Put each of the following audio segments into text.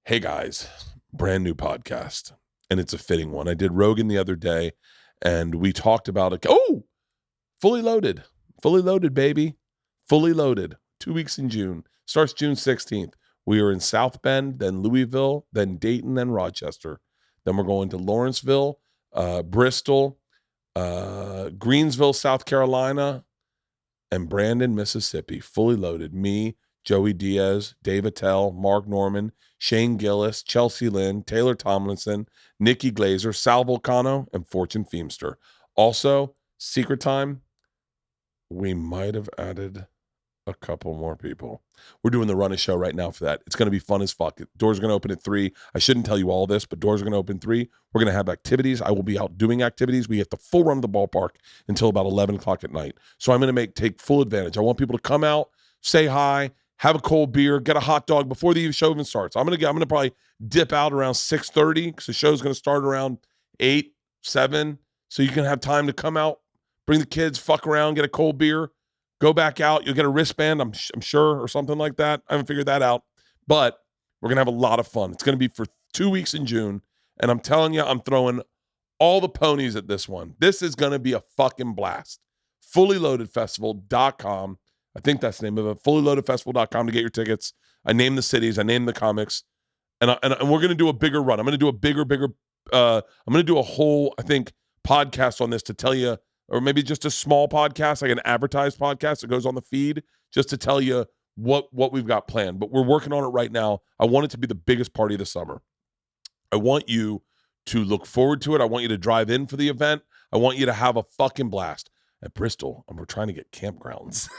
Hey guys, brand new podcast, and it's a fitting one. I did Rogan the other day, and we talked about it. Oh, fully loaded, baby, fully loaded. 2 weeks in June, starts June 16th. We are in South Bend, then Louisville, then Dayton, then Rochester. Then we're going to Lawrenceville, Bristol, Greensville, South Carolina, and Brandon, Mississippi. Fully loaded. Me, Joey Diaz, Dave Attell, Mark Norman, Shane Gillis, Chelsea Lynn, Taylor Tomlinson, Nikki Glazer, Sal Volcano, and Fortune Feemster. Also, secret time, we might have added a couple more people. We're doing the run a show right now for that. It's going to be fun as fuck. Doors are going to open at 3. I shouldn't tell you all this, but doors are going to open 3. We're going to have activities. I will be out doing activities. We get the full run of the ballpark until about 11 o'clock at night. So I'm going to take full advantage. I want people to come out, say hi, have a cold beer, get a hot dog before the show even starts. I'm going to probably dip out around 6:30 because the show's going to start around 8, 7. So you can have time to come out, bring the kids, fuck around, get a cold beer, go back out. You'll get a wristband, I'm sure, or something like that. I haven't figured that out. But we're going to have a lot of fun. It's going to be for 2 weeks in June. And I'm telling you, I'm throwing all the ponies at this one. This is going to be a fucking blast. FullyLoadedFestival.com. I think that's the name of it. FullyLoadedFestival.com to get your tickets. I named the cities. I named the comics. And we're going to do a bigger run. I'm going to do a bigger, I'm going to do a whole, I think, podcast on this to tell you, or maybe just a small podcast, like an advertised podcast that goes on the feed, just to tell you what we've got planned. But we're working on it right now. I want it to be the biggest party of the summer. I want you to look forward to it. I want you to drive in for the event. I want you to have a fucking blast. At Bristol, and we're trying to get campgrounds.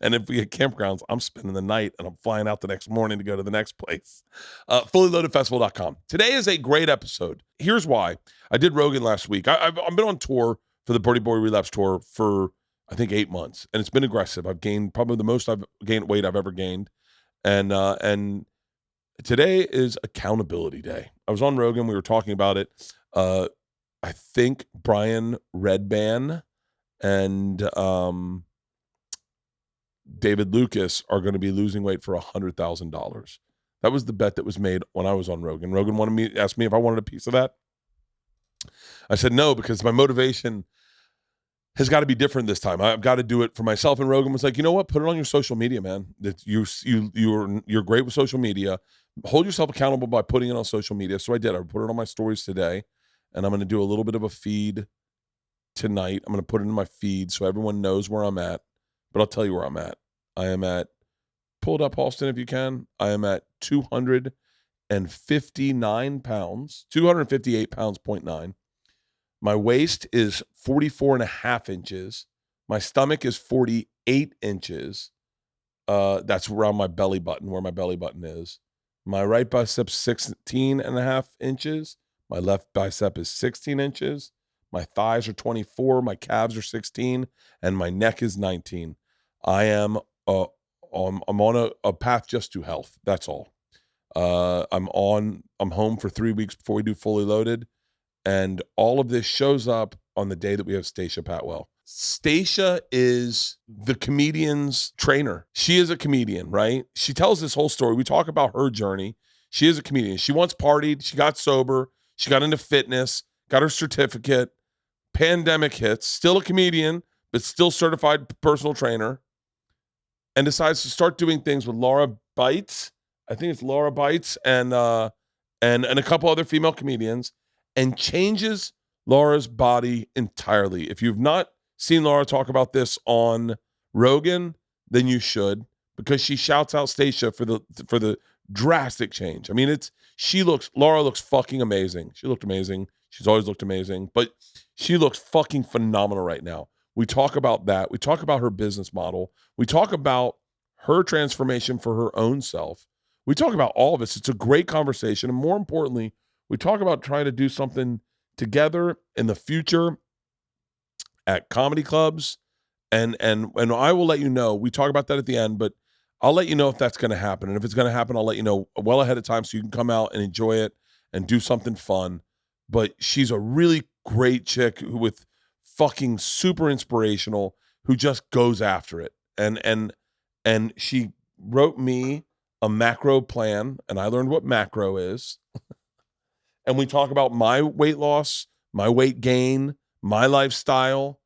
And if we get campgrounds, I'm spending the night, and I'm flying out the next morning to go to the next place. FullyLoadedFestival.com. Today is a great episode. Here's why. I did Rogan last week. I've been on tour for the Birdie Boy Relapse Tour for, I think, 8 months, and it's been aggressive. I've gained probably the most I've gained weight I've ever gained, and today is accountability day. I was on Rogan. We were talking about it. I think Brian Redban and David Lucas are going to be losing weight for $100,000. That was the bet that was made when I was on Rogan. Rogan asked me if I wanted a piece of that. I said no, because my motivation has got to be different this time. I've got to do it for myself. And Rogan was like, you know what? Put it on your social media, man. You're great with social media. Hold yourself accountable by putting it on social media. So I did. I put it on my stories today, and I'm going to do a little bit of a feed tonight. I'm going to put it in my feed so everyone knows where I'm at. But I'll tell you where I'm at. I am at, pull it up, Halston, if you can. I am at 259 pounds, 258 pounds, 0.9. My waist is 44 and a half inches. My stomach is 48 inches. That's around my belly button, where my belly button is. My right bicep 16 and a half inches. My left bicep is 16 inches. My thighs are 24. My calves are 16. And my neck is 19. I am I'm on a path just to health. That's all. I'm home for 3 weeks before we do Fully Loaded. And all of this shows up on the day that we have Stasia Patwell. Stasia is the comedian's trainer. She is a comedian, right? She tells this whole story. We talk about her journey. She is a comedian. She once partied. She got sober. She got into fitness, got her certificate. Pandemic hits. Still a comedian, but still certified personal trainer. And decides to start doing things with Laura Bites. I think it's Laura Bites and a couple other female comedians, and changes Laura's body entirely. If you've not seen Laura talk about this on Rogan, then you should, because she shouts out Stasia for the drastic change. I mean, Laura looks fucking amazing. She looked amazing. She's always looked amazing, but she looks fucking phenomenal right now. We talk about that. We talk about her business model. We talk about her transformation for her own self. We talk about all of this. It's a great conversation. And more importantly, we talk about trying to do something together in the future at comedy clubs. And I will let you know. We talk about that at the end, but I'll let you know if that's going to happen. And if it's going to happen, I'll let you know well ahead of time so you can come out and enjoy it and do something fun. But she's a really great chick with fucking super inspirational, who just goes after it. And she wrote me a macro plan, and I learned what macro is. And we talk about my weight loss, my weight gain, my lifestyle,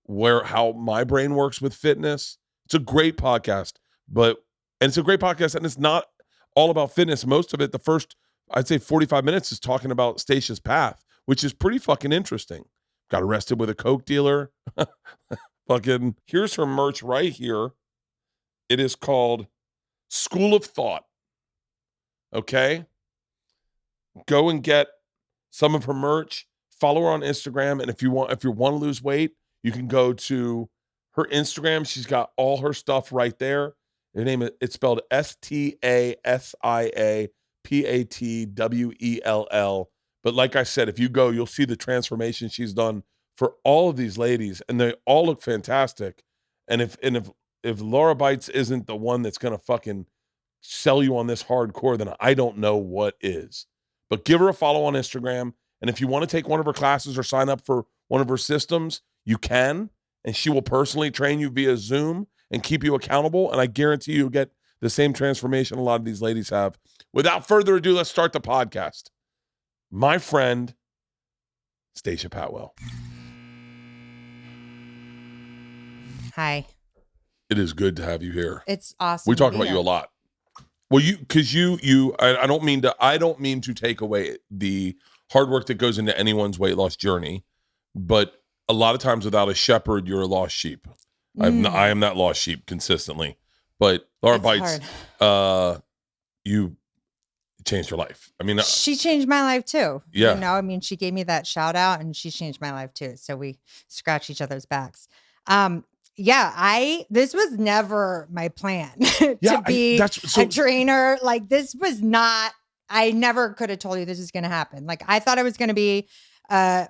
how my brain works with fitness. It's a great podcast, and it's a great podcast, and it's not all about fitness. Most of it, the first, I'd say 45 minutes is talking about Stasia's path, which is pretty fucking interesting. Got arrested with a coke dealer. Fucking, here's her merch right here. It is called School of Thot. Okay? Go and get some of her merch. Follow her on Instagram. And if you want to lose weight, you can go to her Instagram. She's got all her stuff right there. Her name it's spelled STASIA Patwell. But like I said, if you go, you'll see the transformation she's done for all of these ladies, and they all look fantastic. And if Laura Bites isn't the one that's gonna fucking sell you on this hardcore, then I don't know what is. But give her a follow on Instagram. And if you want to take one of her classes or sign up for one of her systems, you can. And she will personally train you via Zoom and keep you accountable. And I guarantee you'll get the same transformation a lot of these ladies have. Without further ado, let's start the podcast. My friend, Stasia Patwell. Hi. It is good to have you here. It's awesome. We talk about you a lot. Well, I don't mean to take away the hard work that goes into anyone's weight loss journey, but a lot of times without a shepherd, you're a lost sheep. I am that lost sheep consistently. But Laura Bites, you changed her life. I mean, she changed my life too. Yeah. You know, I mean, she gave me that shout out and she changed my life too. So we scratch each other's backs. This was never my plan to be a trainer. Like, this was not, I never could have told you this is going to happen. Like, I thought I was going to be a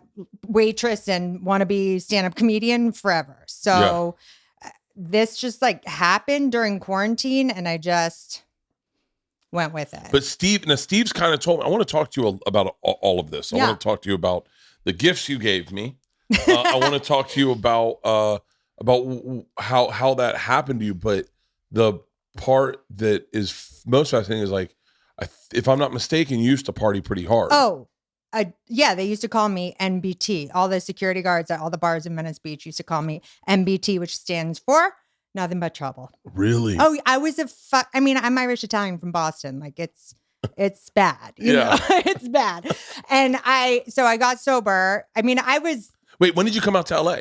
waitress and want to be stand-up comedian forever. So this just like happened during quarantine and I just went with it. But Steve's kind of told me, I want to talk to you about all of this. I want to talk to you about the gifts you gave me. I want to talk to you about how that happened to you. But the part that is most fascinating is like, if I'm not mistaken, you used to party pretty hard. Oh, they used to call me NBT. All the security guards at all the bars in Venice Beach used to call me NBT, which stands for nothing but trouble. Really? Oh, I was I'm Irish Italian from Boston. Like, it's bad. You know? It's bad. And I got sober. I mean, Wait, when did you come out to LA?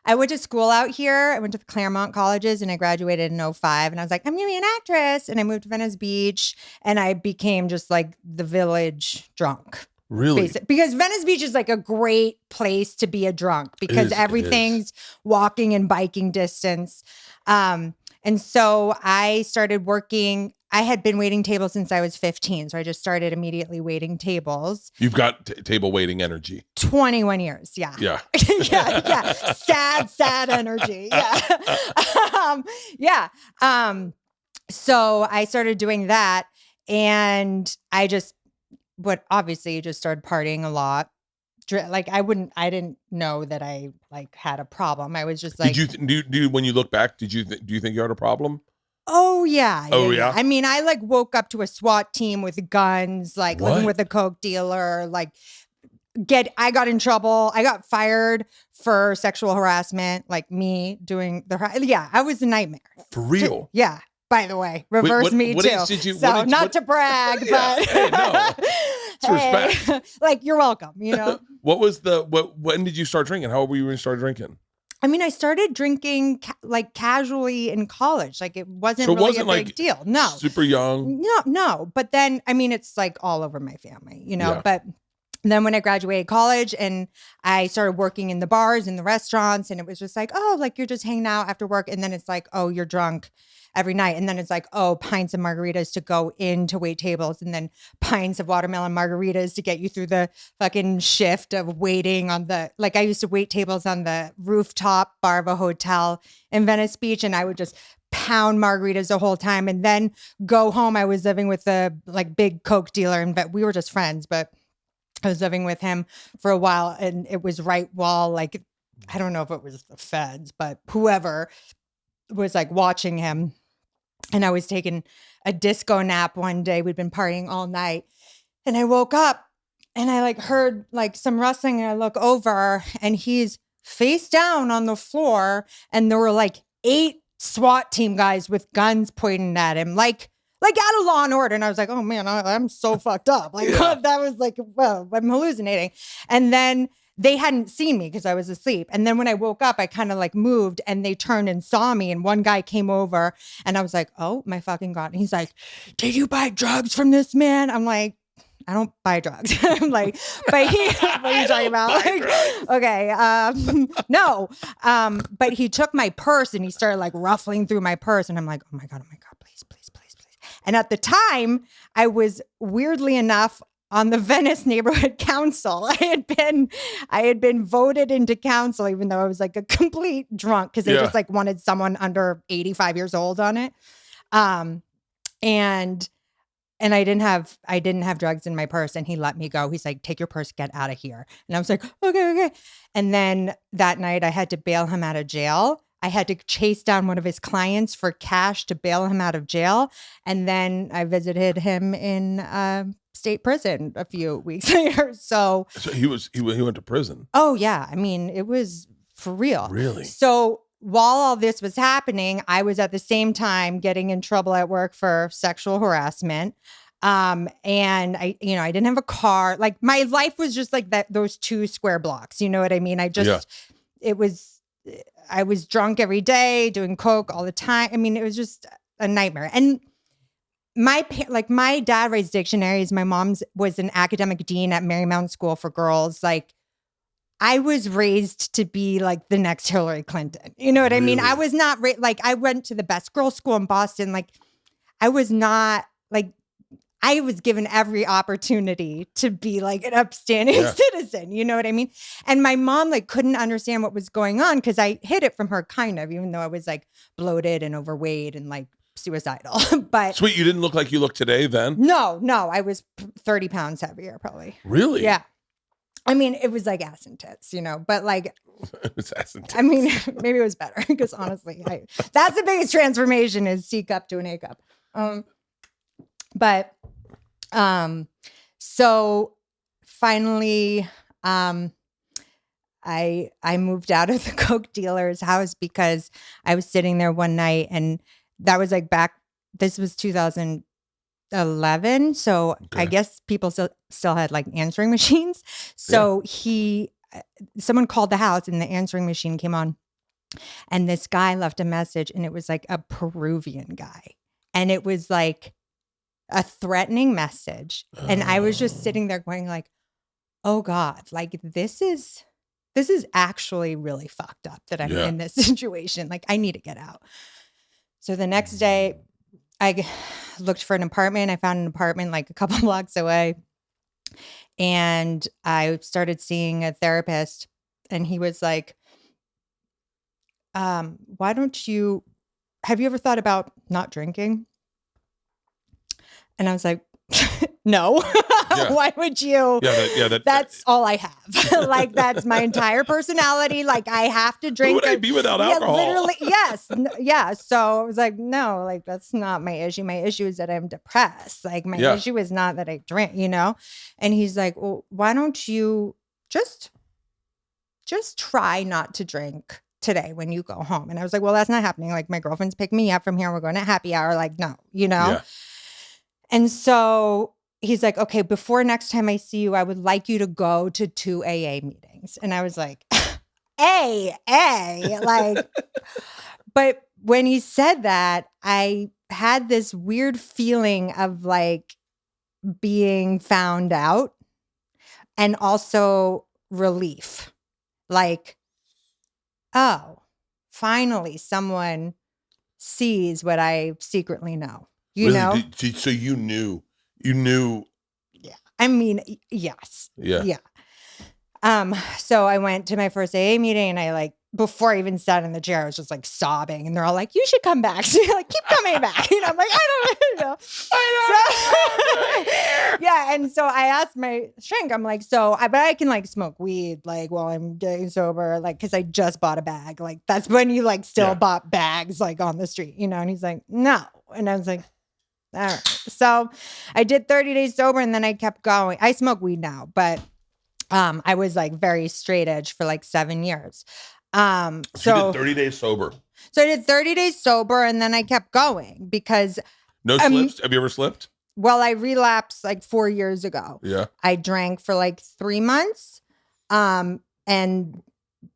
I went to school out here. I went to the Claremont colleges and I graduated in 2005. And I was like, I'm going to be an actress. And I moved to Venice Beach and I became just like the village drunk. Really? Because Venice Beach is like a great place to be a drunk because everything's walking and biking distance. And so I started working. I had been waiting tables since I was 15. So I just started immediately waiting tables. You've got table waiting energy. 21 years. Yeah. Yeah. yeah. Sad energy. Yeah. So I started doing that and obviously just started partying a lot. Like I didn't know that I like had a problem. I was just like, when you look back, do you think you had a problem? Oh yeah. Yeah. I mean, I like woke up to a SWAT team with guns, like living with a coke dealer, like I got in trouble. I got fired for sexual harassment, like me doing I was a nightmare. For real? Yeah. By the way, reverse me what too. Age did you, so not to brag, but hey, no. It's respect. Like, you're welcome, you know. When did you start drinking? How old were you when you started drinking? I mean, I started drinking like casually in college. Like, it wasn't really a big deal. No. Super young. No. But then, I mean, it's like all over my family, you know, but then when I graduated college and I started working in the bars and the restaurants, and it was just like, oh, like you're just hanging out after work. And then it's like, oh, you're drunk every night. And then it's like, oh, pints of margaritas to go into wait tables, and then pints of watermelon margaritas to get you through the fucking shift of waiting on I used to wait tables on the rooftop bar of a hotel in Venice Beach, and I would just pound margaritas the whole time and then go home. I was living with a like big coke dealer, and we were just friends, but I was living with him for a while, and it was right while like, I don't know if it was the feds, but whoever was like watching him. And I was taking a disco nap one day. We'd been partying all night. And I woke up and I like heard like some rustling and I look over and he's face down on the floor and there were like 8 SWAT team guys with guns pointing at him, like out of Law and Order. And I was like, oh man, I'm so fucked up. Like that was like, well, I'm hallucinating. And then they hadn't seen me because I was asleep. And then when I woke up, I kind of like moved and they turned and saw me. And one guy came over and I was like, oh my fucking God. And he's like, did you buy drugs from this man? I'm like, I don't buy drugs. I'm like, but he, what are you talking about? Like, okay. No. But he took my purse and he started like ruffling through my purse. And I'm like, oh my God, please, please, please, please. And at the time I was weirdly enough on the Venice neighborhood council. I had been voted into council, even though I was like a complete drunk because they just like wanted someone under 85 years old on it. And I didn't have drugs in my purse and he let me go. He's like, take your purse, get out of here. And I was like, okay. And then that night I had to bail him out of jail. I had to chase down one of his clients for cash to bail him out of jail. And then I visited him in state prison a few weeks later. So he went to prison. Oh yeah. I mean, it was for real. Really? So while all this was happening, I was at the same time getting in trouble at work for sexual harassment. And I didn't have a car. Like my life was just like that, those 2 square blocks. You know what I mean? I was drunk every day, doing coke all the time. I mean, it was just a nightmare. And my dad raised dictionaries. My mom's was an academic dean at Marymount School for Girls. Like, I was raised to be like the next Hillary Clinton. You know what I mean? I was not like I went to the best girls' school in Boston. Like, I was not like I was given every opportunity to be like an upstanding citizen. You know what I mean? And my mom like couldn't understand what was going on because I hid it from her kind of, even though I was like bloated and overweight and like suicidal. But sweet, you didn't look like you look today then? No, I was 30 pounds heavier probably. Really? Yeah. I mean, it was like ass and tits, you know, but like, it was ass and tits. I mean, maybe it was better because honestly, that's the biggest transformation is C cup to an A cup. So finally, I moved out of the coke dealer's house because I was sitting there one night and that was like this was 2011. So okay. I guess people still had like answering machines. So someone called the house and the answering machine came on and this guy left a message and it was like a Peruvian guy. And it was like a threatening message. And I was just sitting there going like, oh God, like this is actually really fucked up that I'm in this situation. Like I need to get out. So the next day I looked for an apartment. I found an apartment like a couple blocks away. And I started seeing a therapist and he was like, have you ever thought about not drinking? And I was like, no. Why would you? That's all I have. Like, that's my entire personality. Like, I have to drink. Who would I be without alcohol? Literally, yes. Yeah. So I was like, no, like, that's not my issue. My issue is that I'm depressed. Like, my issue is not that I drink, you know? And he's like, well, why don't you just try not to drink today when you go home? And I was like, well, that's not happening. Like, my girlfriend's picking me up from here. We're going to happy hour. Like, no, you know? Yeah. And so he's like, okay, before next time I see you, I would like you to go to 2 AA meetings. And I was like, AA, like, but when he said that, I had this weird feeling of like being found out and also relief. Like, oh, finally someone sees what I secretly know. You know? So you knew. Yeah. I mean, yes. Yeah. So I went to my first AA meeting and I like, before I even sat in the chair, I was just like sobbing and they're all like, you should come back. So you're like, keep coming back. You know, I'm like, I don't know. Yeah. And so I asked my shrink, I'm like, but I can like smoke weed, like while I'm getting sober, like, cause I just bought a bag. Like that's when you like still bought bags like on the street, you know? And he's like, no. And I was like, All right. So I did 30 days sober and then I kept going. I smoke weed now, but I was like very straight edge for like 7 years. So you did 30 days sober. So I did 30 days sober and then I kept going because no slips. Have you ever slipped? Well, I relapsed like 4 years ago. Yeah. I drank for like 3 months.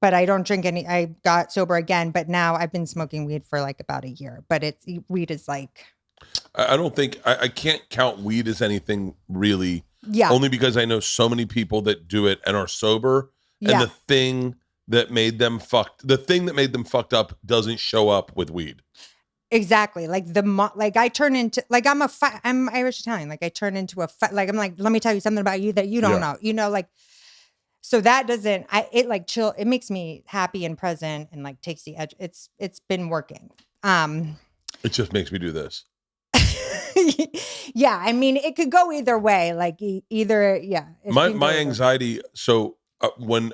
But I don't drink any. I got sober again, but now I've been smoking weed for like about a year. But weed is like, I don't think I can't count weed as anything really. Yeah. Only because I know so many people that do it and are sober, and the thing that made them fucked up doesn't show up with weed. Exactly. Like I turn into like I'm Irish Italian. Like I turn into like I'm like, let me tell you something about you that you don't know. You know, like. So that doesn't, it like chill, it makes me happy and present and like takes the edge. It's been working. It just makes me do this. Yeah. I mean, it could go either way. Like either, yeah. My anxiety. So when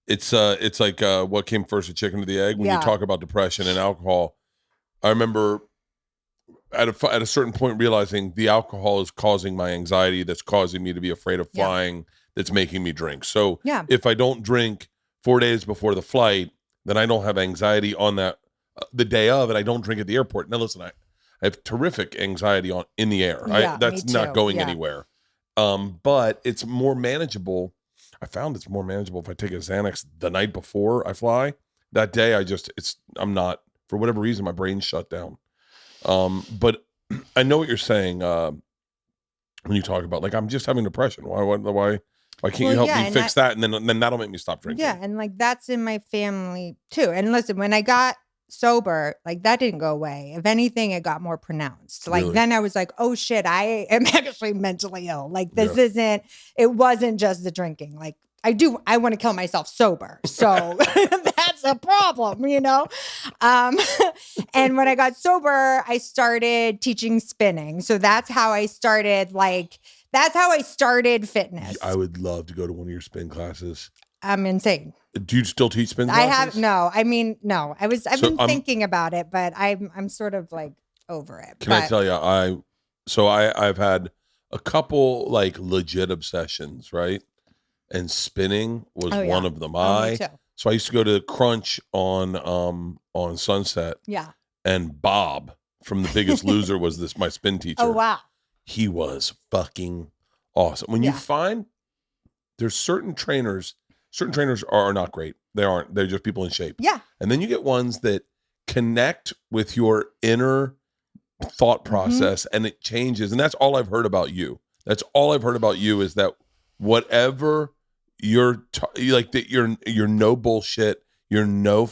it's like what came first, the chicken or the egg? When you talk about depression and alcohol, I remember at a certain point realizing the alcohol is causing my anxiety, that's causing me to be afraid of flying, that's making me drink. So if I don't drink 4 days before the flight, then I don't have anxiety on that the day of, and I don't drink at the airport. Now listen, I have terrific anxiety in the air. That's not going anywhere. But it's more manageable. I found it's more manageable if I take a Xanax the night before I fly. That day I'm not, for whatever reason, my brain's shut down. But I know what you're saying when you talk about like I'm just having depression. Why can't you help me fix that? And then that'll make me stop drinking. Yeah, and like that's in my family too. And listen, when I got sober, like that didn't go away. If anything, it got more pronounced. Like then I was like, oh shit, I am actually mentally ill. Like it wasn't just the drinking. Like I want to kill myself sober. So that's a problem, you know? And when I got sober, I started teaching spinning. So that's how I started fitness. I would love to go to one of your spin classes. I'm insane. Do you still teach spin classes? No. I've been thinking about it, but I'm sort of like over it. Can I tell you, I've had a couple like legit obsessions, right? And spinning was one of them. So I used to go to Crunch on Sunset. Yeah. And Bob from The Biggest Loser was my spin teacher. Oh wow. He was fucking awesome. When you find there's certain trainers are not great. They aren't. They're just people in shape. Yeah. And then you get ones that connect with your inner thought process and it changes. And that's all I've heard about you. That's all I've heard about you is that whatever you're no bullshit, you're no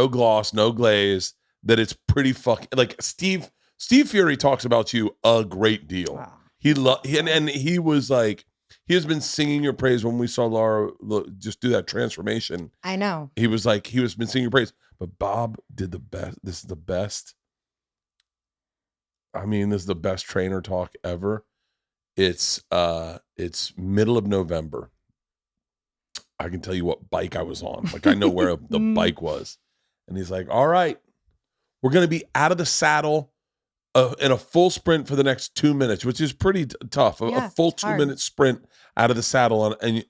gloss, no glaze, that it's pretty fucking like Steve Fury talks about you a great deal. Wow. He was like, he has been singing your praise when we saw Laura just do that transformation. I know. He was been singing your praise. But Bob did the best. This is the best. I mean, this is the best trainer talk ever. It's middle of November. I can tell you what bike I was on. Like I know where the bike was. And he's like, all right, we're going to be out of the saddle in a full sprint for the next 2 minutes, which is pretty tough. A full 2-minute sprint out of the saddle. And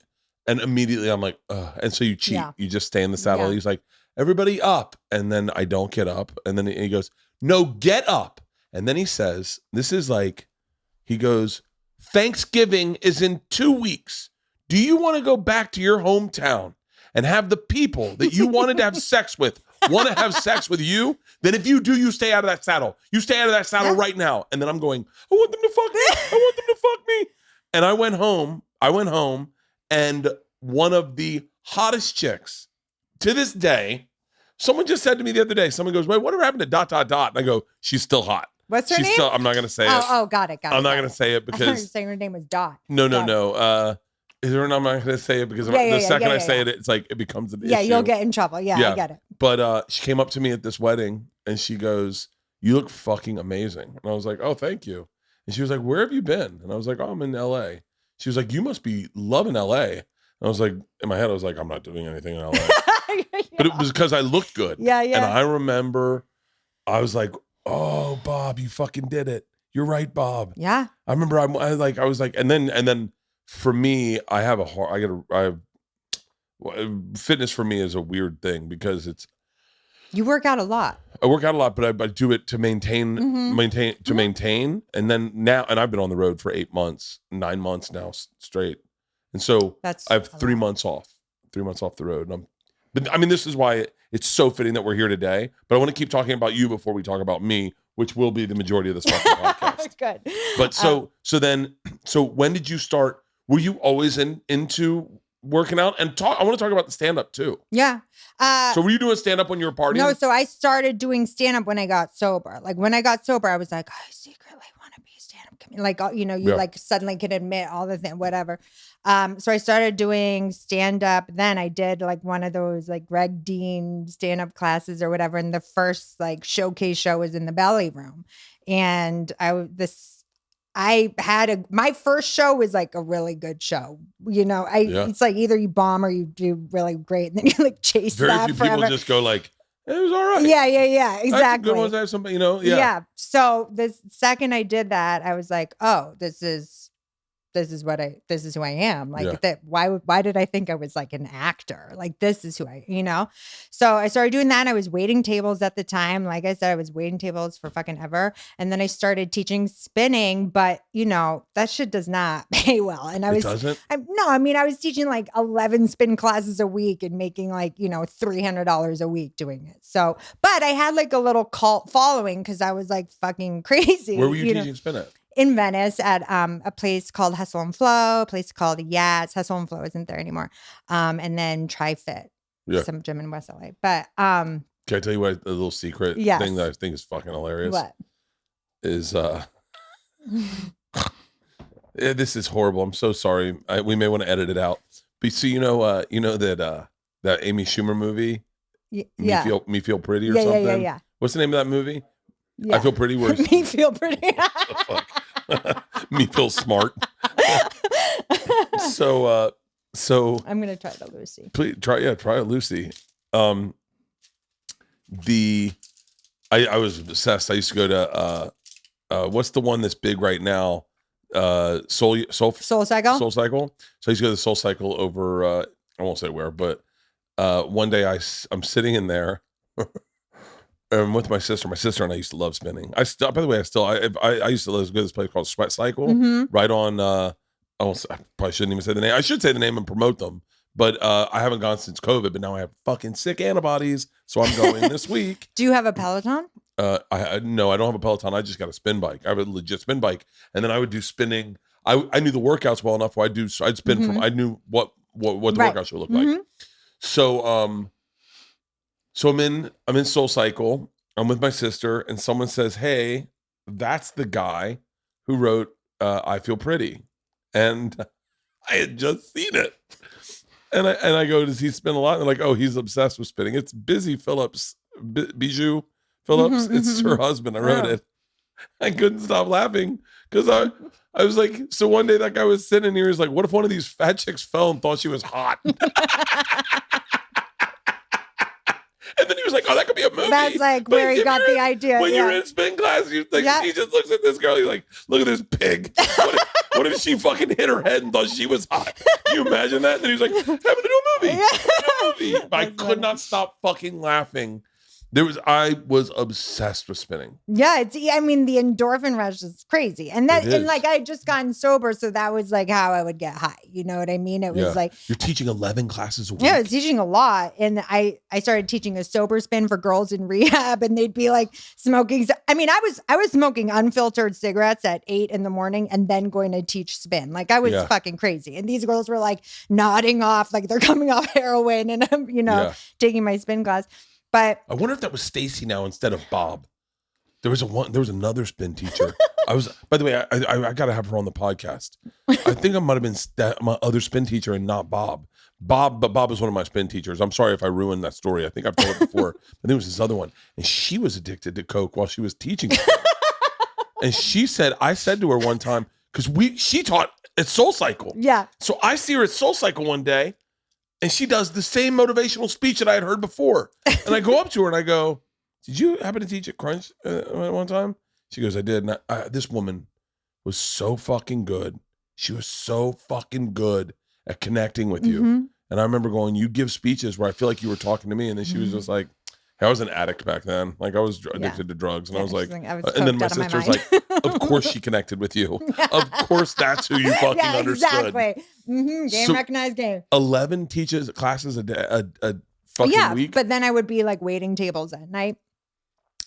immediately I'm like, ugh. And so you cheat. Yeah. You just stay in the saddle. Yeah. He's like, everybody up. And then I don't get up. And then he goes, no, get up. And then he says, he goes, Thanksgiving is in 2 weeks. Do you want to go back to your hometown and have the people that you wanted to have sex with want to have sex with you? Then if you do, you stay out of that saddle. You stay out of that saddle right now. And then I'm going, I want them to fuck me. I want them to fuck me. And I went home and one of the hottest chicks to this day, someone just said to me the other day, someone goes, wait, whatever happened to ... And I go, she's still hot. What's her name? I'm not going to say it. Oh, got it. I'm not going to say it because. I thought you were saying her name was Dot. No. I'm not going to say it because the second I say it, it's like it becomes an issue. Yeah, you'll get in trouble. Yeah, I get it. But she came up to me at this wedding and she goes, you look fucking amazing. And I was like, oh, thank you. And she was like, where have you been? And I was like, oh, I'm in LA. She was like, you must be loving LA. And I was like, in my head, I was like, I'm not doing anything in LA. But it was because I looked good. Yeah. And I remember I was like, oh, Bob, you fucking did it. You're right, Bob. Yeah. I remember I was like, and then for me, fitness for me is a weird thing because You work out a lot. I work out a lot, but I do it to maintain, and then now, and I've been on the road for 9 months now straight, and so I have 3 months off, 3 months off the road, but I mean, this is why it's so fitting that we're here today. But I want to keep talking about you before we talk about me, which will be the majority of this fucking podcast. Good. But so when did you start? Were you always into working out? And I want to talk about the stand-up too. Yeah. So were you doing stand-up when you were partying? No, so I started doing stand-up when I got sober. Like when I got sober, I was like, I secretly want to be a stand-up comedian. Like, you like suddenly can admit all the things, whatever. So I started doing stand-up. Then I did like one of those like Greg Dean stand-up classes or whatever. And the first like showcase show was in the Belly Room. And my first show was like a really good show. It's like either you bomb or you do really great, and then you like chase Very that few forever. people just go like, it was all right. Yeah, exactly. That's good ones. I have somebody, Yeah. So the second I did that, I was like, oh, this is who I am. Like that. Why did I think I was like an actor? Like this is who So I started doing that. I was waiting tables at the time. Like I said, I was waiting tables for fucking ever. And then I started teaching spinning, but that shit does not pay well. And I was teaching like 11 spin classes a week and making like, $300 a week doing it. So, but I had like a little cult following because I was like fucking crazy. Where were you teaching spin at? In Venice at a place called Hustle and Flow, a place called Hustle and Flow isn't there anymore. And then Tri-Fit, some gym in West LA. But can I tell you what a little secret thing that I think is fucking hilarious? What? Is this is horrible. I'm so sorry. We may want to edit it out. But so that Amy Schumer movie, Me Feel Pretty or something. Yeah. What's the name of that movie? Yeah. I Feel Pretty. Me Feel Pretty. Me Feel Smart. So I'm gonna try the Lucy. Please try a Lucy. I was obsessed. I used to go to what's the one that's big right now? Soul Cycle. Soul Cycle. So I used to go to the Soul Cycle over I won't say where, but one day I'm sitting in there. And with my sister and I used to love spinning. I used to go to this place called Sweat Cycle, right on. I probably shouldn't even say the name. I should say the name and promote them, but I haven't gone since COVID. But now I have fucking sick antibodies, so I'm going this week. Do you have a Peloton? No, I don't have a Peloton. I just got a spin bike. I have a legit spin bike, and then I would do spinning. I knew the workouts well enough where I'd spin from. I knew what the workout should look like. So So I'm in Soul Cycle. I'm with my sister, and someone says, "Hey, that's the guy who wrote I Feel Pretty," and I had just seen it. And I go, "Does he spin a lot?" And they're like, "Oh, he's obsessed with spinning. It's Busy Phillips, Bijou Phillips. It's her husband. I wrote it." I couldn't stop laughing because I was like, so one day that guy was sitting here. He's like, "What if one of these fat chicks fell and thought she was hot?" And then he was like, "Oh, that could be a movie." That's like where he got the idea. When you're in spin class, you think he just looks at this girl. He's like, "Look at this pig. What if she fucking hit her head and thought she was hot?" Can you imagine that? And then he was like, "Having to do a movie." I could not stop fucking laughing. I was obsessed with spinning. Yeah, the endorphin rush is crazy. And I had just gotten sober, so that was like how I would get high. You know what I mean? It was like you're teaching 11 classes a week. Yeah, I was teaching a lot. And I started teaching a sober spin for girls in rehab, and they'd be like smoking. I was smoking unfiltered cigarettes at 8 a.m. and then going to teach spin. Like I was fucking crazy. And these girls were like nodding off, like they're coming off heroin, and I'm, taking my spin class. But I wonder if that was Stacy now instead of Bob. There was another spin teacher. By the way, I got to have her on the podcast. I think I might have been my other spin teacher and not Bob. But Bob was one of my spin teachers. I'm sorry if I ruined that story. I think I've told it before. But there was this other one, and she was addicted to coke while she was teaching. And I said to her one time, because she taught at Soul Cycle. Yeah. So I see her at Soul Cycle one day. And she does the same motivational speech that I had heard before. And I go up to her and I go, did you happen to teach at Crunch at one time? She goes, I did. And this woman was so fucking good. She was so fucking good at connecting with you. And I remember going, you give speeches where I feel like you were talking to me. And then she was just like, hey, I was an addict back then. Like I was addicted to drugs. And I was like, and then my sister was like, of course she connected with you. Of course that's who you fucking understood. Exactly. Game recognized game. 11 classes a day, a fucking week. But then I would be like waiting tables at night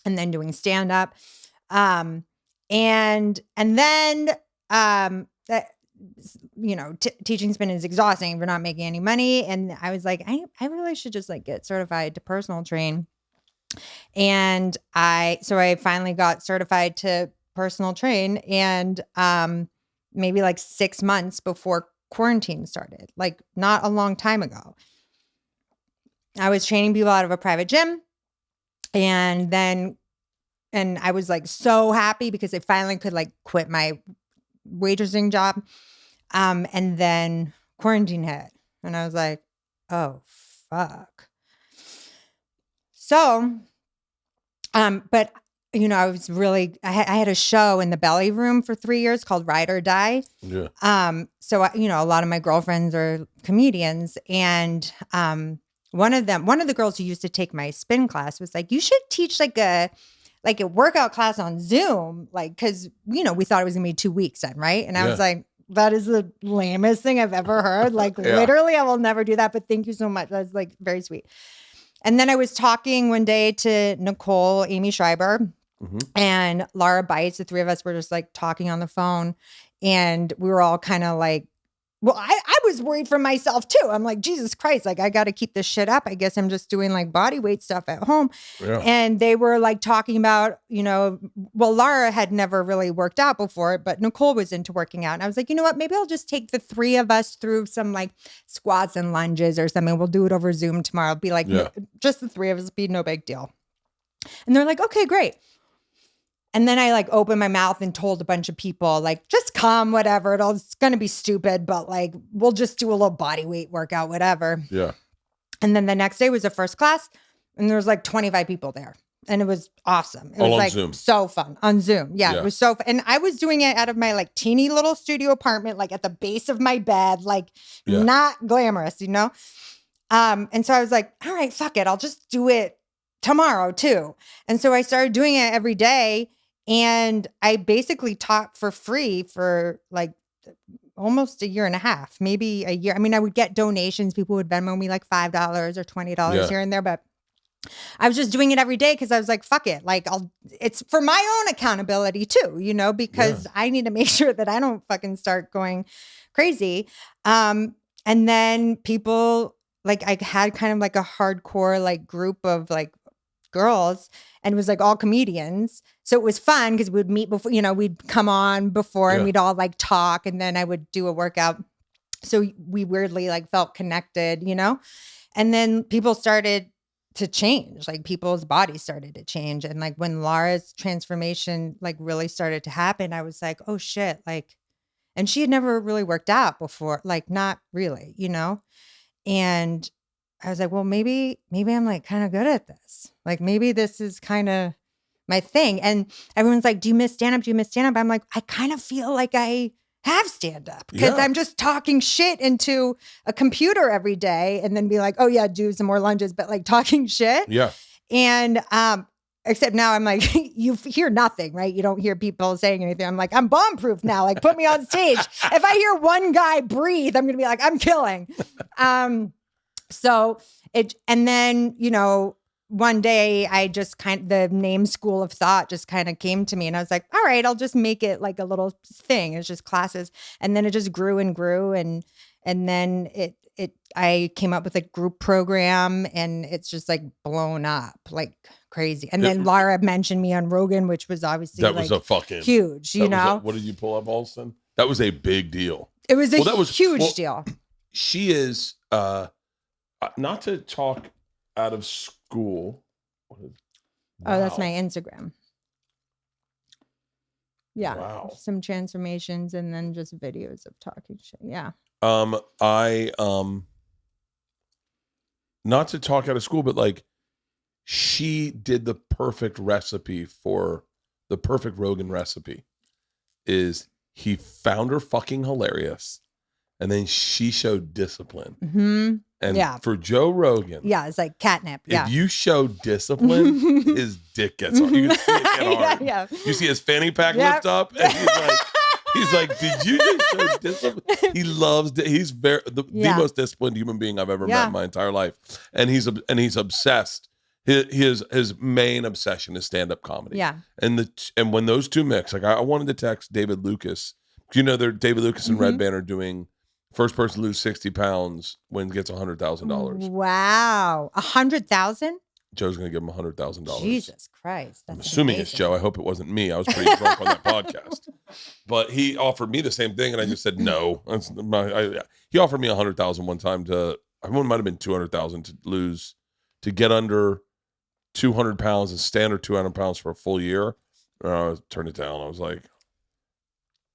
and then doing stand up. And then, teaching spin is exhausting. We're not making any money. And I was like, I really should just like get certified to personal train. And so I finally got certified to personal train and, maybe like 6 months before quarantine started, like not a long time ago. I was training people out of a private gym and I was like so happy because I finally could like quit my waitressing job. And then quarantine hit and I was like, oh, fuck. So, but I was really, I had a show in the Belly Room for 3 years called Ride or Die. Yeah. So, a lot of my girlfriends are comedians and, one of the girls who used to take my spin class was like, you should teach like a workout class on Zoom. Like, cause we thought it was gonna be 2 weeks then. Right. And I was like, that is the lamest thing I've ever heard. Like literally I will never do that, but thank you so much. That's like very sweet. And then I was talking one day to Nicole, Amy Schreiber, and Laura Bites. The three of us were just like talking on the phone and we were all kind of like, well, I was worried for myself too. I'm like, Jesus Christ, like I got to keep this shit up. I guess I'm just doing like body weight stuff at home. Yeah. And they were like talking about, well, Laura had never really worked out before, but Nicole was into working out. And I was like, you know what, maybe I'll just take the three of us through some like squats and lunges or something. We'll do it over Zoom tomorrow. Be like, just the three of us, be no big deal. And they're like, okay, great. And then I like opened my mouth and told a bunch of people like, just come, whatever. It's going to be stupid, but like, we'll just do a little body weight workout, whatever. Yeah. And then the next day was the first class and there was like 25 people there and it was awesome. It was like Zoom. So fun on Zoom. Yeah, it was so fun. And I was doing it out of my like teeny little studio apartment, like at the base of my bed, like not glamorous, And so I was like, all right, fuck it. I'll just do it tomorrow too. And so I started doing it every day. And I basically taught for free for like almost a year and a half, maybe a year. I mean, I would get donations. People would Venmo me like $5 or $20 here and there, but I was just doing it every day because I was like, fuck it. Like it's for my own accountability too, because I need to make sure that I don't fucking start going crazy. And then people like I had kind of like a hardcore like group of like girls and it was like all comedians. So it was fun because we'd meet before, we'd come on before and we'd all like talk and then I would do a workout. So we weirdly like felt connected, and then people started to change, like people's bodies started to change. And like when Laura's transformation like really started to happen, I was like, oh shit. Like, and she had never really worked out before, like not really, and I was like, well, maybe I'm like kind of good at this. Like maybe this is kind of my thing. And everyone's like, do you miss stand up? Do you miss stand up? I'm like, I kind of feel like I have stand up because I'm just talking shit into a computer every day and then be like, oh yeah, do some more lunges, but like talking shit. Yeah. And, except now I'm like, you hear nothing, right? You don't hear people saying anything. I'm like, I'm bomb proof now. Like put me on stage. If I hear one guy breathe, I'm going to be like, I'm killing. So and then, one day I just the name School of Thot just kind of came to me and I was like, all right, I'll just make it like a little thing. It's just classes. And then it just grew and grew. And then I came up with a group program and it's just like blown up like crazy. And then Laura mentioned me on Rogan, which was obviously that was a fucking huge, what did you pull up, Alston? That was a big deal. It was a huge deal. She is, not to talk out of school. Oh, that's my Instagram. Yeah. Wow. Some transformations and then just videos of talking shit. Yeah. Not to talk out of school, but like she did the perfect recipe for the perfect Rogan recipe. Is he found her fucking hilarious, and then she showed discipline. Mm-hmm. And for Joe Rogan, it's like catnip. If you show discipline, his dick gets hard. You can see it get hard. Yeah. You see his fanny pack lift up, and he's like, "Did you just show discipline?" He loves. He's the most disciplined human being I've ever met in my entire life, and he's obsessed. His main obsession is stand-up comedy. Yeah. And when those two mix, like I wanted to text David Lucas. You know, David Lucas and Red Band are doing first person to lose 60 pounds gets $100,000. Wow. 100,000? Joe's going to give him $100,000. Jesus Christ. I'm assuming it's Joe. I hope it wasn't me. I was pretty drunk on that podcast. But he offered me the same thing, and I just said no. He offered me $100,000 one time it might have been $200,000 to get under 200 pounds and stand under 200 pounds for a full year. I turned it down. I was like,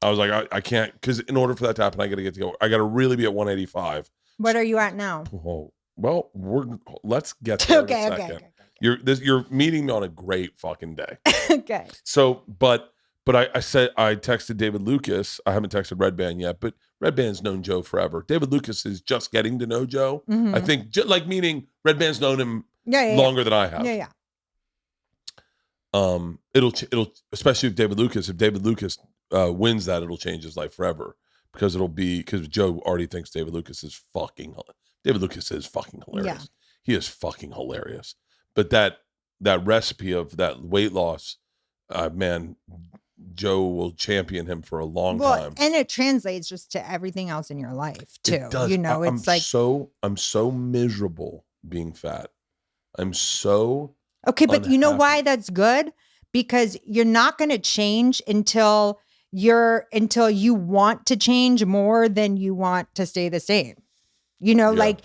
I can't, because in order for that to happen, I got to really be at 185. What are you at now? Oh, well, let's get there in a second. Okay. You're meeting me on a great fucking day. Okay. So, but I said, I texted David Lucas. I haven't texted Red Band yet, but Red Band's known Joe forever. David Lucas is just getting to know Joe. Mm-hmm. I think, meaning Red Band's known him longer than I have. Yeah. It'll especially if David Lucas wins that, it'll change his life forever, because Joe already thinks David Lucas is fucking hilarious. Yeah. He is fucking hilarious. But that recipe of that weight loss, man, Joe will champion him for a long time. And it translates just to everything else in your life too. It does. I'm so miserable being fat. I'm so okay, but unhappy. You know why that's good? Because you're not going to change until you want to change more than you want to stay the same. Like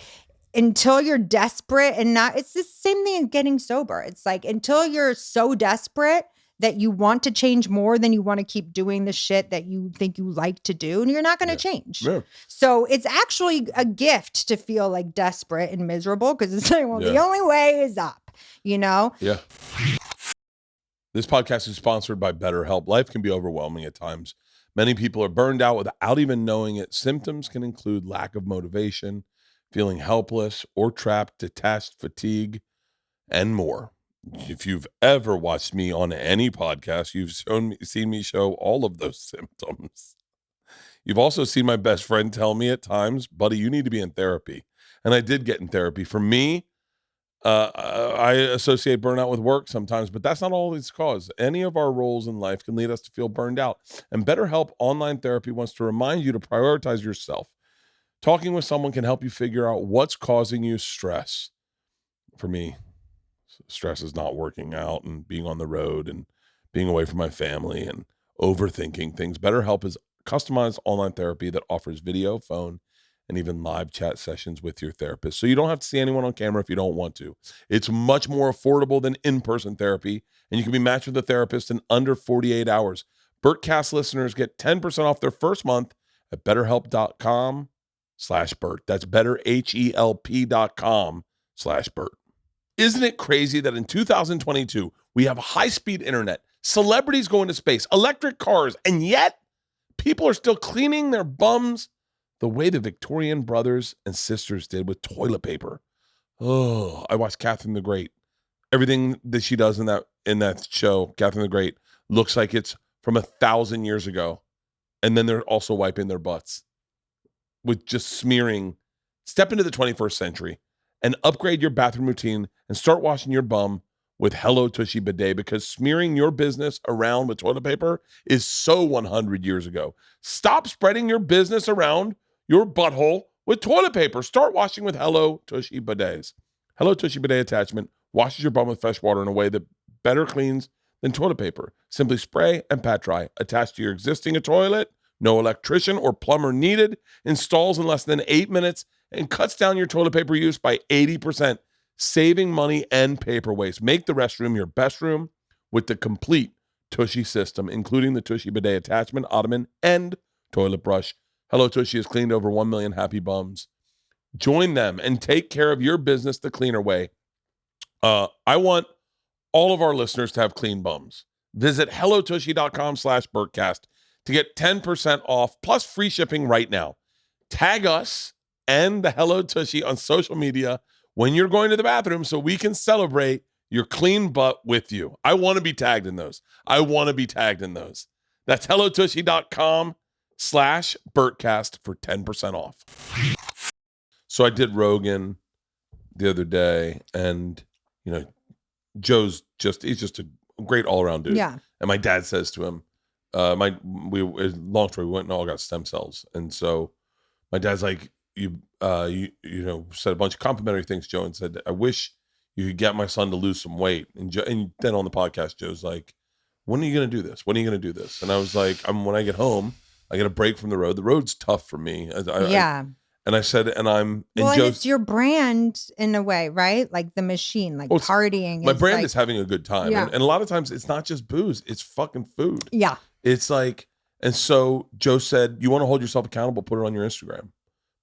until you're desperate and not, it's the same thing as getting sober. It's like until you're so desperate that you want to change more than you want to keep doing the shit that you think you like to do, and you're not going to change. Yeah. So it's actually a gift to feel like desperate and miserable, because it's like, the only way is up, Yeah. This podcast is sponsored by BetterHelp. Life can be overwhelming at times. Many people are burned out without even knowing it. Symptoms can include lack of motivation, feeling helpless or trapped, detached, fatigue, and more. If you've ever watched me on any podcast, you've seen me show all of those symptoms. You've also seen my best friend tell me at times, buddy, you need to be in therapy. And I did get in therapy. For me, I associate burnout with work sometimes, but that's not all it's caused. Any of our roles in life can lead us to feel burned out. And BetterHelp Online Therapy wants to remind you to prioritize yourself. Talking with someone can help you figure out what's causing you stress. For me, stress is not working out and being on the road and being away from my family and overthinking things. BetterHelp is customized online therapy that offers video, phone, and even live chat sessions with your therapist. So you don't have to see anyone on camera if you don't want to. It's much more affordable than in-person therapy, and you can be matched with a therapist in under 48 hours. Bertcast listeners get 10% off their first month at betterhelp.com/Bert. That's betterhelp.com/Bert. Isn't it crazy that in 2022, we have high-speed internet, celebrities going to space, electric cars, and yet people are still cleaning their bums the way the Victorian brothers and sisters did with toilet paper? Oh, I watched Catherine the Great. Everything that she does in that show, Catherine the Great, looks like it's from 1,000 years ago. And then they're also wiping their butts with just smearing. Step into the 21st century and upgrade your bathroom routine and start washing your bum with Hello Tushy Bidet, because smearing your business around with toilet paper is so 100 years ago. Stop spreading your business around your butthole with toilet paper. Start washing with Hello Tushy Bidets. Hello Tushy Bidet attachment washes your bum with fresh water in a way that better cleans than toilet paper. Simply spray and pat dry. Attached to your existing toilet. No electrician or plumber needed. Installs in less than 8 minutes and cuts down your toilet paper use by 80%, saving money and paper waste. Make the restroom your best room with the complete Tushy system, including the Tushy Bidet attachment, ottoman, and toilet brush. Hello Tushy has cleaned over 1 million happy bums. Join them and take care of your business the cleaner way. I want all of our listeners to have clean bums. Visit hellotushy.com/Bertcast to get 10% off plus free shipping right now. Tag us and the Hello Tushy on social media when you're going to the bathroom so we can celebrate your clean butt with you. I want to be tagged in those. That's hellotushy.com/Bertcast for 10% off. So I did Rogan the other day, and Joe's he's just a great all-around dude. Yeah. And my dad says to him, long story, we went and all got stem cells. And so my dad's like, you said a bunch of complimentary things, Joe, and said, I wish you could get my son to lose some weight. And then on the podcast, Joe's like, when are you going to do this? When are you going to do this? And I was like, when I get home, I get a break from the road. The road's tough for me. And I said, and it's your brand in a way, right? Like the machine, like partying. My brand is having a good time. Yeah. And a lot of times it's not just booze, it's fucking food. Yeah. It's like, and so Joe said, you want to hold yourself accountable, put it on your Instagram.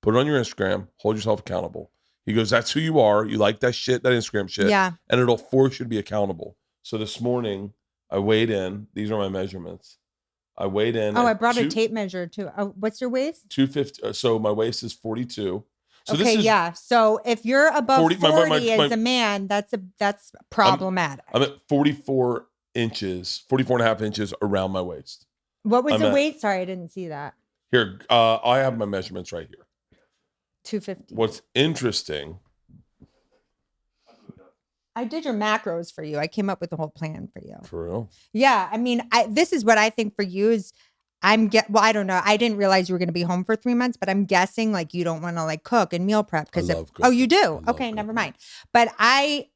Put it on your Instagram, hold yourself accountable. He goes, that's who you are. You like that shit, that Instagram shit. Yeah. And it'll force you to be accountable. So this morning I weighed in. These are my measurements. I weighed in. Oh, I brought a tape measure too. Oh, what's your waist? 250. So my waist is 42. So okay, yeah. So if you're above 40 as a man, that's problematic. I'm at 44 inches, 44 and a half inches around my waist. What was the weight? Sorry, I didn't see that. Here, I have my measurements right here. 250. What's interesting, I did your macros for you. I came up with a whole plan for you. For real? Yeah. I mean, this is what I think for you is I don't know. I didn't realize you were going to be home for 3 months, but I'm guessing like you don't want to like cook and meal prep because oh, you do? Okay, never mind. But I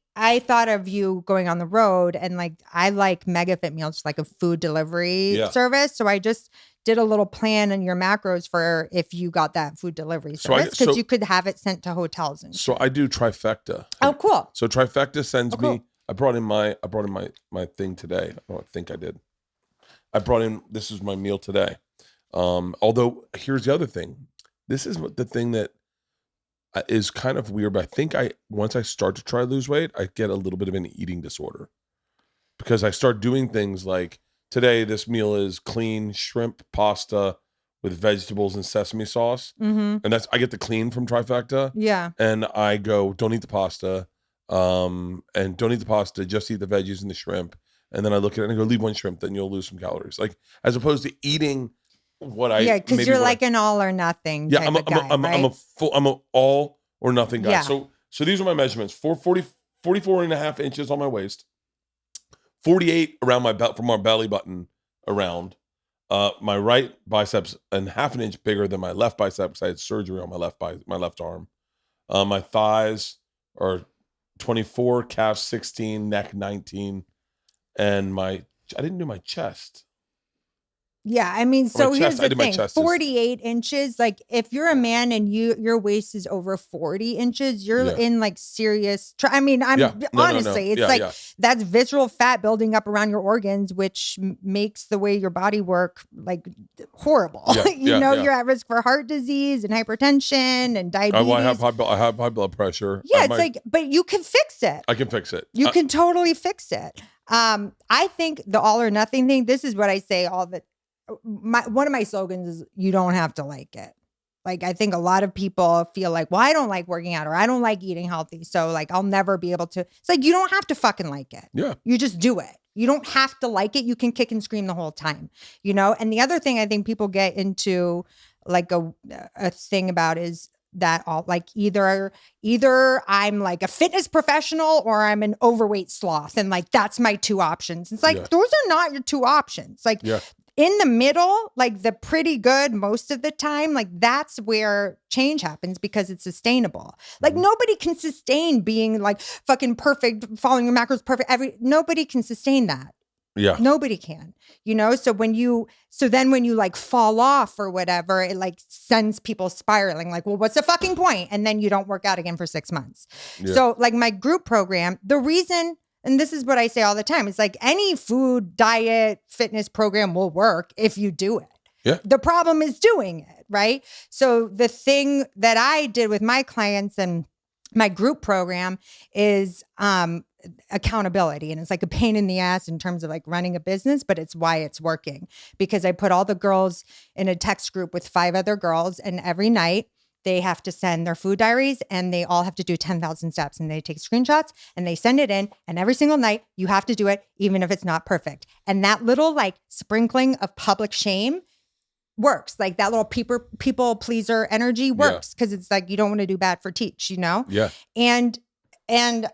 thought of you going on the road and like I like MegaFit meals, like a food delivery service. So I just did a little plan in your macros for if you got that food delivery service because you could have it sent to hotels and so shit. I do Trifecta. Oh, cool. So Trifecta sends me. I brought in my thing today. I think I did. I brought in. This is my meal today. Although here's the other thing. This is the thing that is kind of weird. But I think once I start to try to lose weight, I get a little bit of an eating disorder because I start doing things like. Today, this meal is clean shrimp pasta with vegetables and sesame sauce. Mm-hmm. And I get the clean from Trifecta. Yeah. And I go, don't eat the pasta. And don't eat the pasta, just eat the veggies and the shrimp. And then I look at it and I go, leave one shrimp, then you'll lose some calories. Like, as opposed to eating what I... Yeah, because you're like an all or nothing type of guy, I'm an all or nothing guy. Yeah. So these are my measurements. 44 and a half inches on my waist. 48 around my belt from our belly button around. My right biceps and half an inch bigger than my left biceps. I had surgery on my left arm. My thighs are 24, calves 16, neck 19, and I didn't do my chest. Yeah, I mean, so here's the thing: 48 inches. Like, if you're a man and your waist is over 40 inches, you're in like serious. Honestly, it's that's visceral fat building up around your organs, which makes the way your body work like horrible. You're at risk for heart disease and hypertension and diabetes. I have high blood pressure. Yeah, but you can fix it. I can fix it. You can totally fix it. I think the all or nothing thing. This is what I say all the. One of my slogans is you don't have to like it. Like, I think a lot of people feel like, well, I don't like working out or I don't like eating healthy. So like, I'll never be able to. It's like, you don't have to fucking like it. Yeah. You just do it. You don't have to like it. You can kick and scream the whole time, And the other thing I think people get into like a thing about is that all like either I'm like a fitness professional or I'm an overweight sloth. And like, that's my two options. It's like, those are not your two options. Like, in the middle, like the pretty good most of the time, like that's where change happens because it's sustainable. Like nobody can sustain being like fucking perfect, following your macros perfect. Nobody can sustain that. Yeah. Nobody can, So then when you like fall off or whatever, it like sends people spiraling like, well, what's the fucking point? And then you don't work out again for 6 months. Yeah. So like my group program, the reason... And this is what I say all the time. It's like any food, diet, fitness program will work if you do it. Yeah. The problem is doing it, right? So the thing that I did with my clients and my group program is accountability, and it's like a pain in the ass in terms of like running a business, but it's why it's working, because I put all the girls in a text group with 5 other girls, and every night they have to send their food diaries, and they all have to do 10,000 steps, and they take screenshots and they send it in, and every single night you have to do it, even if it's not perfect. And that little like sprinkling of public shame works. Like that little people pleaser energy works, because it's like you don't want to do bad for teach, you know? Yeah. And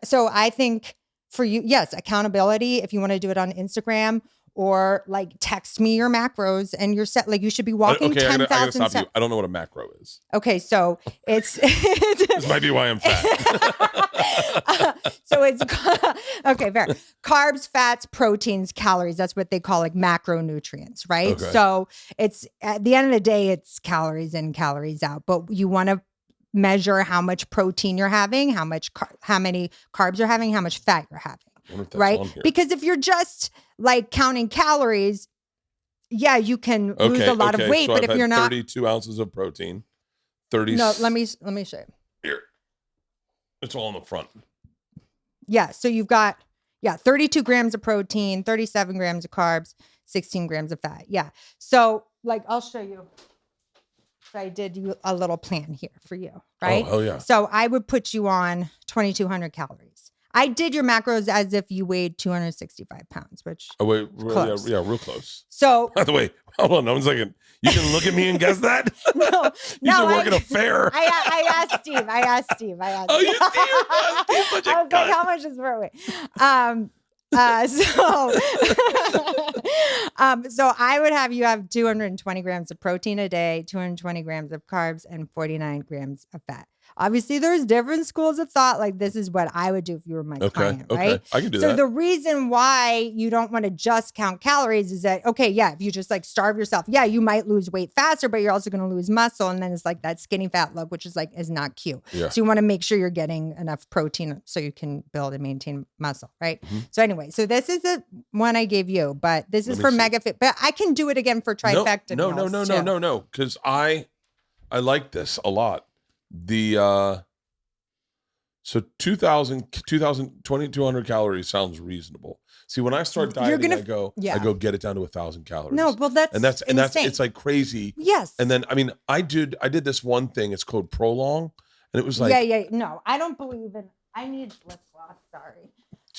so I think for you, yes, accountability, if you want to do it on Instagram, or like text me your macros and you're set, like you should be walking 10,000 steps. You. I don't know what a macro is. Okay, so it's this might be why I'm fat. So it's okay, fair. Carbs, fats, proteins, calories. That's what they call like macronutrients, right? Okay. So it's at the end of the day, it's calories in, calories out. But you want to measure how much protein you're having, how many carbs you're having, how much fat you're having. Right? Because if you're just like counting calories, yeah, you can lose a lot of weight. So but I've if you're had not 32 ounces of protein, 30. No, let me show you. Here. It's all in the front. Yeah. So you've got 32 grams of protein, 37 grams of carbs, 16 grams of fat. Yeah. So like I'll show you. So I did you a little plan here for you, right? Oh yeah. So I would put you on 2,200 calories. I did your macros as if you weighed 265 pounds, which real close. So by the way, hold on 1 second. You can look at me and guess that? No, you should work at a fair. I asked Steve. Oh, you Steve? I was like, how much is per weight? So I would have you have 220 grams of protein a day, 220 grams of carbs, and 49 grams of fat. Obviously, there's different schools of thought. Like this is what I would do if you were my client, right? I can do that. So the reason why you don't want to just count calories is that, okay, yeah, if you just like starve yourself, yeah, you might lose weight faster, but you're also going to lose muscle. And then it's like that skinny fat look, which is like, is not cute. Yeah. So you want to make sure you're getting enough protein so you can build and maintain muscle, right? Mm-hmm. So anyway, so this is the one I gave you, but this is for MegaFit, but I can do it again for trifecta. No. Because I like this a lot. So 2,200 calories sounds reasonable. See, when I start dieting, I go get it down to 1,000 calories. No, well, that's it's like crazy. Yes. And then, I mean, I did this one thing. It's called Prolong. And it was like, no, I don't believe in, I need lip gloss. Sorry.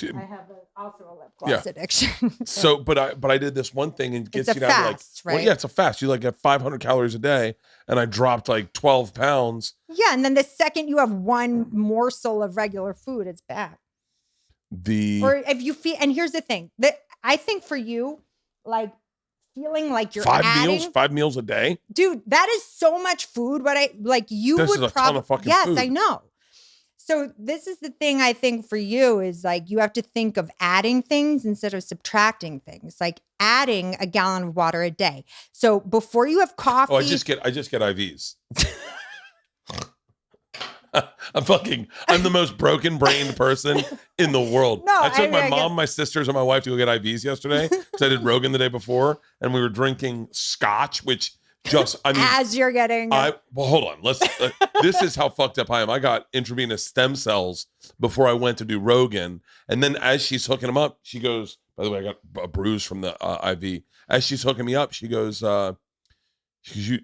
I have also a lip gloss addiction. So, but I did this one thing and gets you down fast, to like, right? Well, it's a fast. You like get 500 calories a day, and I dropped like 12 pounds. Yeah, and then the second you have one morsel of regular food, it's bad. Or if you feel, and here's the thing that I think for you, like feeling like you're five meals a day, dude, that is so much food. But this is a ton of fucking food. Yes, I know. So this is the thing I think for you is like you have to think of adding things instead of subtracting things, like adding a gallon of water a day. So before you have coffee. Oh, I just get IVs. I'm the most broken brained person in the world. No, I took my mom, my sisters, and my wife to go get IVs yesterday because I did Rogan the day before, and we were drinking scotch, which as you're getting hold on. This is how fucked up I am. I got intravenous stem cells before I went to do Rogan, and then as she's hooking them up, she goes, by the way, I got a bruise from the IV. As she's hooking me up, she goes, you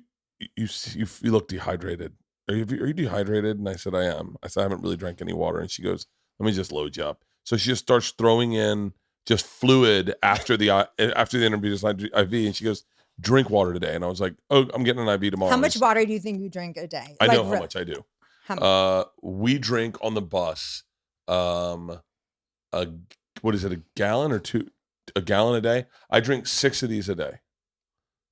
look dehydrated. Are you dehydrated? And I said, I am. I said, I haven't really drank any water. And she goes, let me just load you up. So she just starts throwing in just fluid after the intravenous IV, and she goes, drink water today. And I was like, oh, I'm getting an IV tomorrow. How much water do you think you drink a day? I know how much I do. How much? We drink on the bus, what is it, a gallon or two? A gallon a day? I drink 6 of these a day.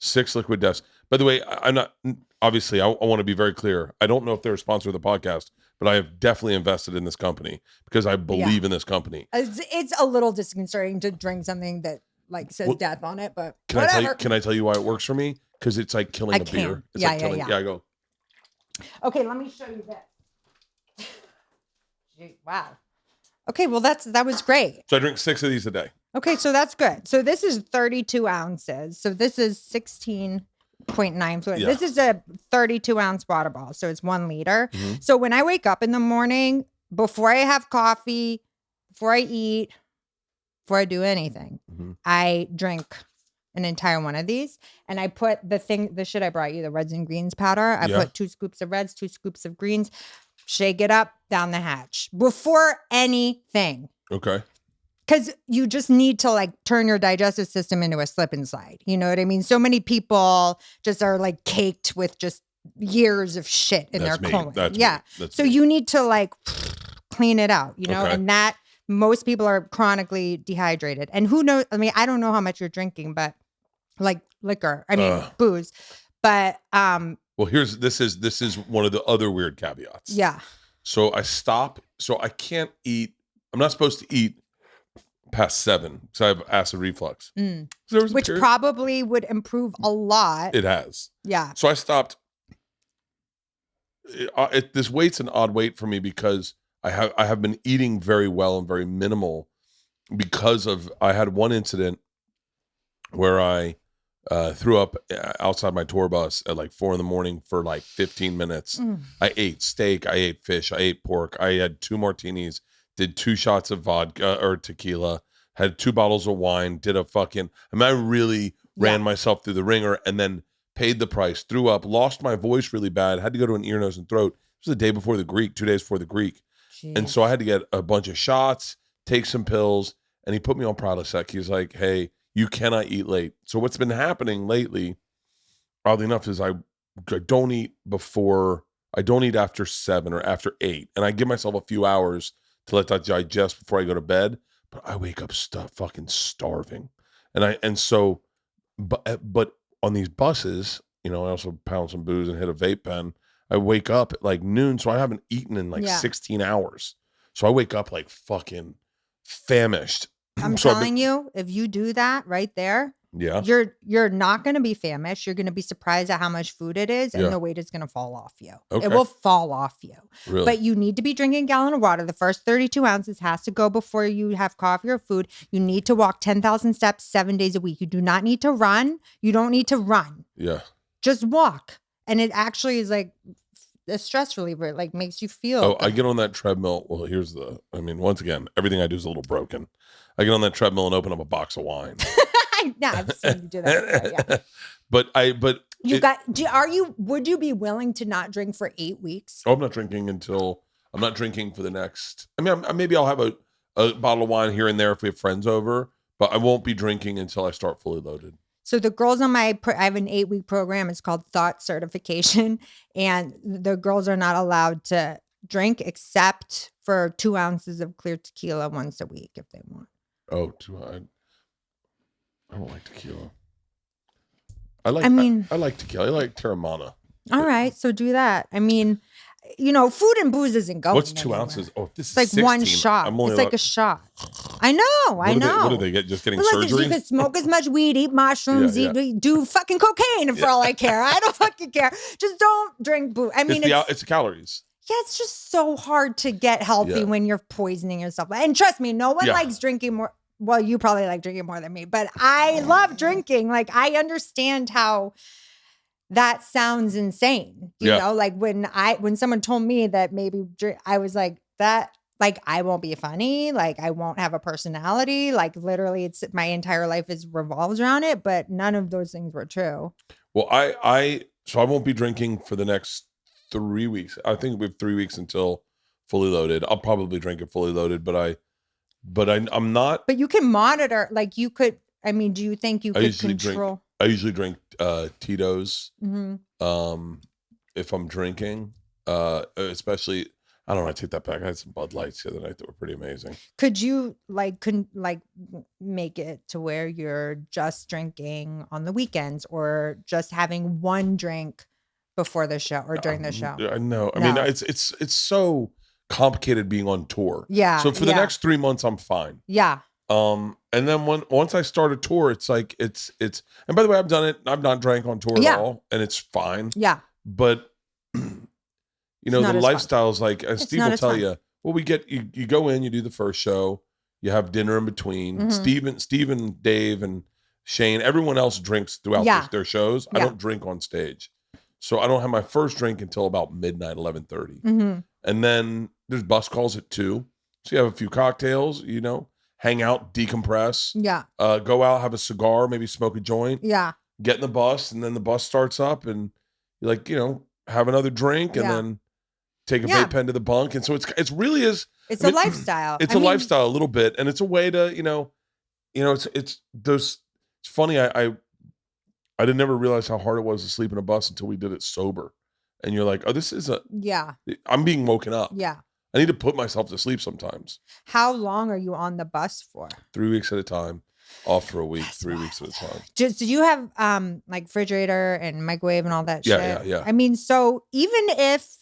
6 liquid deaths. By the way, I'm not, obviously, I want to be very clear. I don't know if they're a sponsor of the podcast, but I have definitely invested in this company because I believe in this company. It's a little disconcerting to drink something that like says death on it, but can I tell you why it works for me? Because it's like killing a beer. It's like killing. Yeah, I go. Okay, let me show you this. Wow. Okay, well that was great. So I drink 6 of these a day. Okay, so that's good. So this is 32 ounces. So this is 16.9 fluid. Yeah. This is a 32 ounce water bottle. So it's 1 liter. Mm-hmm. So when I wake up in the morning, before I have coffee, before I eat, before I do anything, I drink an entire one of these, and I put the shit I brought you, the reds and greens powder. I put 2 scoops of reds, 2 scoops of greens, shake it up, down the hatch before anything. Okay. Because you just need to like turn your digestive system into a slip and slide. You know what I mean? So many people just are like caked with just years of shit in their colon. So you need to like clean it out, you know, and that most people are chronically dehydrated. And who knows? I mean, I don't know how much you're drinking, but like liquor, booze. But well, this is one of the other weird caveats. Yeah. So I can't eat. I'm not supposed to eat past 7 because I have acid reflux. Which probably would improve a lot. It has. Yeah. So I stopped. This weight's an odd weight for me because I have been eating very well and very minimal because I had one incident where I threw up outside my tour bus at like 4 a.m. for like 15 minutes. I ate steak, I ate fish, I ate pork. I had 2 martinis, did 2 shots of vodka or tequila, had 2 bottles of wine, I really ran myself through the ringer and then paid the price, threw up, lost my voice really bad, had to go to an ear, nose, and throat. It was the day before the Greek, 2 days before the Greek. Jeez. And so I had to get a bunch of shots, take some pills, and he put me on Prilosec. He's like, hey, you cannot eat late. So what's been happening lately, oddly enough, is I don't eat after 7 or after 8. And I give myself a few hours to let that digest before I go to bed. But I wake up fucking starving. But on these buses, you know, I also pound some booze and hit a vape pen. I wake up at like noon, so I haven't eaten in like 16 hours. So I wake up like fucking famished. I'm telling you, if you do that right there, you're not going to be famished. You're going to be surprised at how much food it is, and the weight is going to fall off you. Okay. It will fall off you. Really? But you need to be drinking a gallon of water. The first 32 ounces has to go before you have coffee or food. You need to walk 10,000 steps 7 days a week. You do not need to run. You don't need to run. Yeah. Just walk. And it actually is like a stress reliever. It like makes you feel. Oh, I get on that treadmill. Well, once again, everything I do is a little broken. I get on that treadmill and open up a box of wine. I've seen you do that. Would you be willing to not drink for 8 weeks? I'm not drinking for the next, maybe I'll have a bottle of wine here and there if we have friends over, but I won't be drinking until I start fully loaded. So the girls on I have an 8-week program. It's called Thot certification. And the girls are not allowed to drink except for 2 ounces of clear tequila once a week if they want. Oh, I don't like tequila. I like tequila. I like Terramana. All right. So do that. I mean, you know, food and booze isn't going What's 2 anywhere. ounces? Oh, this is like 16. 1 shot. It's like a shot. I know. What do they get? Just getting surgery? You could smoke as much weed, eat mushrooms, do fucking cocaine for all I care. I don't fucking care. Just don't drink booze. I mean, it's the calories. Yeah, it's just so hard to get healthy when you're poisoning yourself. And trust me, no one likes drinking more. Well, you probably like drinking more than me, but I love drinking. Like, I understand how that sounds insane. You know, like when someone told me that maybe I was like, that, like, I won't be funny. Like, I won't have a personality. Like, literally, my entire life revolves around it. But none of those things were true. Well, so I won't be drinking for the next 3 weeks. I think we have 3 weeks until fully loaded. I'll probably drink it fully loaded, but I'm not. But you can monitor, like you could. I mean, do you think you could control? I usually drink Tito's. If I'm drinking, especially, I don't know. I take that back. I had some Bud Lights the other night that were pretty amazing. Could you make it to where you're just drinking on the weekends, or just having one drink before the show or during the show? I know. I mean, it's so complicated being on tour. Yeah. So for the next 3 months, I'm fine. Yeah. And then once I start a tour, it's like it's. And by the way, I've done it. I've not drank on tour at all, and it's fine. Yeah. But you know, the lifestyle is like, as Steve will tell you. Well, you go in, you do the first show, you have dinner in between. Steven, Dave, and Shane, everyone else drinks throughout their shows. I don't drink on stage. So I don't have my first drink until about midnight, 11:30. And then there's bus calls at 2. So you have a few cocktails, you know, hang out, decompress. Yeah. Go out, have a cigar, maybe smoke a joint. Yeah. Get in the bus, and then the bus starts up, and you like, you know, have another drink, and then take a vape pen to the bunk. And so it's really is. It's a lifestyle. It's a lifestyle a little bit, and it's a way to, you know, it's those. It's funny. I didn't never realize how hard it was to sleep in a bus until we did it sober, and you're like, oh, this is I'm being woken up. Yeah. I need to put myself to sleep sometimes. How long are you on the bus for? 3 weeks at a time. Off for a week, 3 weeks at a time. Do you have like refrigerator and microwave and all that shit? Yeah. I mean, so even if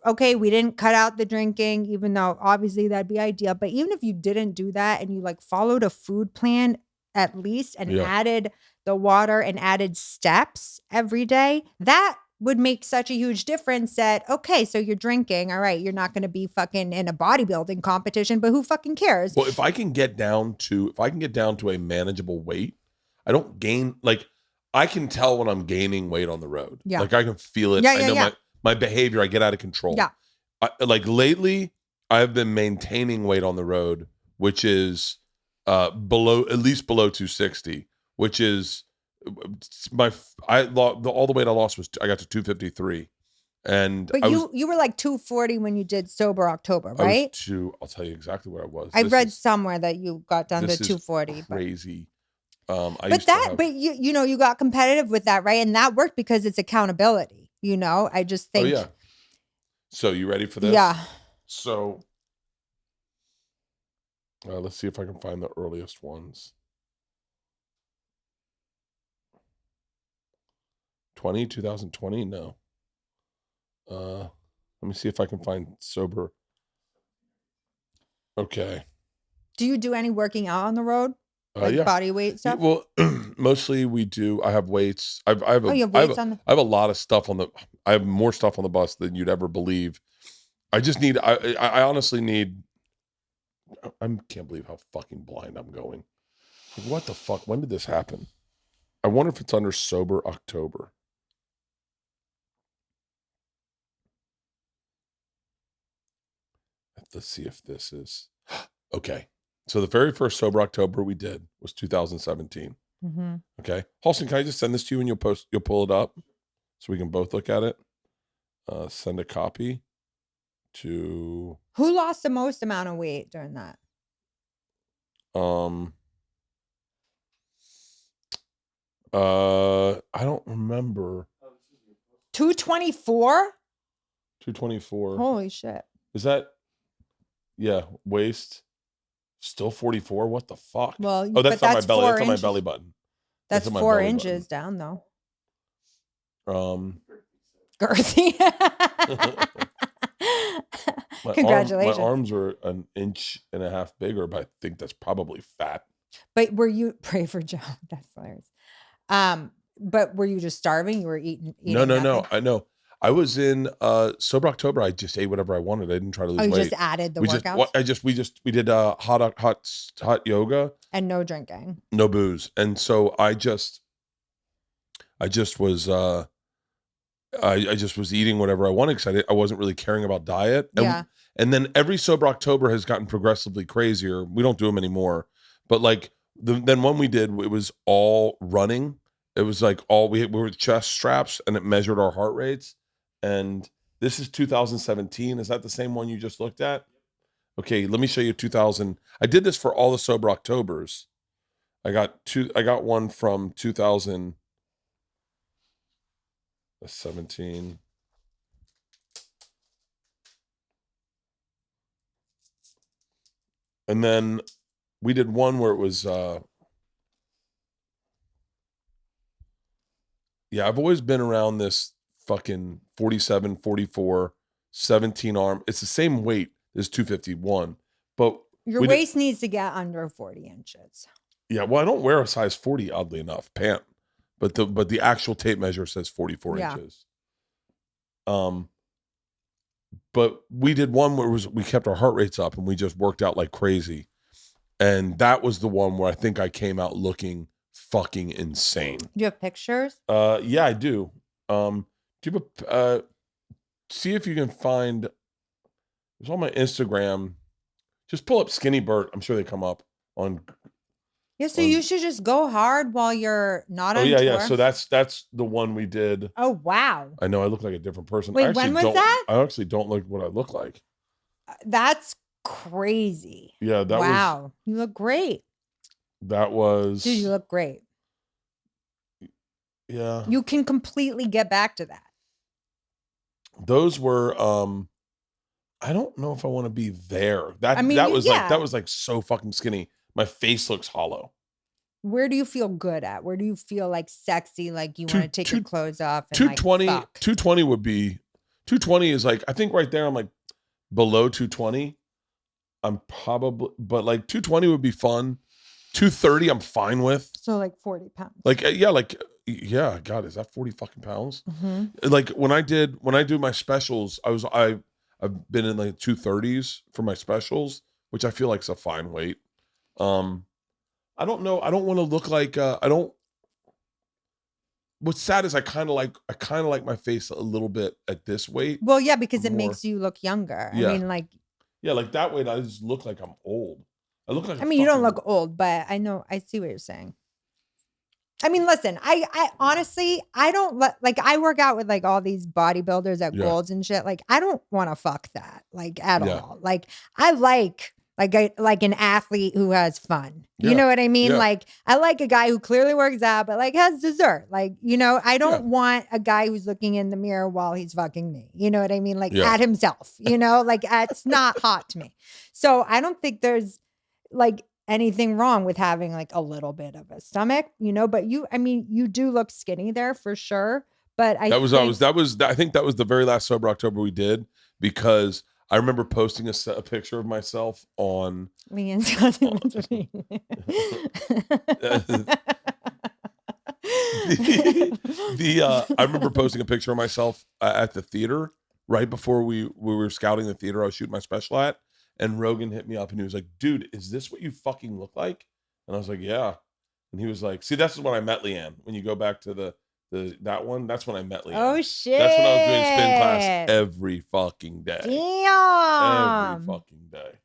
okay, we didn't cut out the drinking, even though obviously that'd be ideal, but even if you didn't do that and you like followed a food plan at least and added the water and added steps every day, that would make such a huge difference that, okay, so you're drinking. All right, you're not going to be fucking in a bodybuilding competition, but who fucking cares? Well, if I can get down to a manageable weight, I don't gain, like, I can tell when I'm gaining weight on the road. Yeah. Like I can feel it. I know my behavior, I get out of control. Yeah. Like lately, I've been maintaining weight on the road, which is at least below 260, which is all the weight I lost was I got to 253, and but you were like 240 when you did sober October, right? I'll tell you exactly where I was. I read somewhere that you got down to 240. Crazy. But you know you got competitive with that, right? And that worked because it's accountability. You know, I just think. Oh yeah. So you ready for this? Yeah. So let's see if I can find the earliest ones. 2020? No. Let me see if I can find sober. Okay. Do you do any working out on the road? Like body weight stuff? Well, mostly we do. I have weights. I have a lot of stuff I have more stuff on the bus than you'd ever believe. I just need, I honestly need, I can't believe how fucking blind I'm going. What the fuck? When did this happen? I wonder if it's under sober October. Let's see if this is okay. So the very first sober October we did was 2017. Mm-hmm. Okay, Halston, can I just send this to you and you'll pull it up so we can both look at it? Send a copy to. Who lost the most amount of weight during that? I don't remember. 224. 224. Holy shit! Is that? Yeah, waist. Still 44. What the fuck? Well, that's on my belly. That's on my belly button. That's 4 inches down, though. Girthy. Congratulations. My arms are an inch and a half bigger, but I think that's probably fat. But were you pray for Joe? That's hilarious. But were you just starving? You were eating No. I know. I was in sober October. I just ate whatever I wanted. I didn't try to lose weight. You just added the workouts? We did hot yoga and no drinking, no booze, and so I just was I just was eating whatever I wanted because I wasn't really caring about diet. And then every sober October has gotten progressively crazier. We don't do them anymore, but like then one we did, it was all running. It was like we were with chest straps, and it measured our heart rates. And this is 2017. Is that the same one you just looked at? Okay, let me show you 2000. I did this for all the sober Octobers. I got one from 2017. And then we did one where it was I've always been around this fucking 47, 44, 17 arm. It's the same weight as 251, but your waist needs to get under 40 inches. Yeah, well, I don't wear a size 40, oddly enough, pant, but the actual tape measure says 44 inches. But we did one where we kept our heart rates up and we just worked out like crazy, and that was the one where I think I came out looking fucking insane. Do you have pictures? Yeah, I do. Do you have see if you can find. It's on my Instagram. Just pull up Skinny Bert. I'm sure they come up on. Yeah, so you should just go hard while you're not on yeah, tour. yeah. So that's the one we did. Oh, wow. I know I look like a different person. Wait, when was that? I actually don't look what I look like. That's crazy. Yeah, that was. Wow, you look great. That was. Dude, you look great. Yeah. You can completely get back to that. Those were. I don't know if I want to be there. That was like so fucking skinny. My face looks hollow. Where do you feel good at? Where do you feel like sexy? Like you want to take your clothes off and 220, like fuck? 220 would be 220 is like, I think right there I'm like below 220. I'm probably, but like 220 would be fun. 230 I'm fine with. So like 40 pounds. Like yeah, God, is that 40 fucking pounds? Mm-hmm. Like when I do my specials, I've been in like 230s for my specials, which I feel like is a fine weight. I don't know. I don't want to look like what's sad is I kind of like my face a little bit at this weight. Well, yeah, because it makes you look younger. Yeah. I mean, like, yeah, like that weight, I just look like I'm old. I look like, you don't look old, but I see what you're saying. I mean, listen, I honestly, I don't like, I work out with like all these bodybuilders at Golds and shit. Like, I don't want to fuck that like at all. Like, I like an athlete who has fun. You know what I mean? Yeah. Like, I like a guy who clearly works out, but like has dessert. Like, I don't want a guy who's looking in the mirror while he's fucking me. You know what I mean? Like at himself, like it's not hot to me. So I don't think there's like anything wrong with having like a little bit of a stomach, but you do look skinny there for sure. But I think that was the very last Sober October we did, because I remember posting a picture of myself on. I remember posting a picture of myself at the theater right before we were scouting the theater I was shooting my special at, and Rogan hit me up and he was like, "Dude, is this what you fucking look like?" And I was like, "Yeah." And he was like, "See, that's when I met Leanne. When you go back to that one, that's when I met Leanne. Oh shit! That's when I was doing spin class every fucking day. Damn. Every fucking day.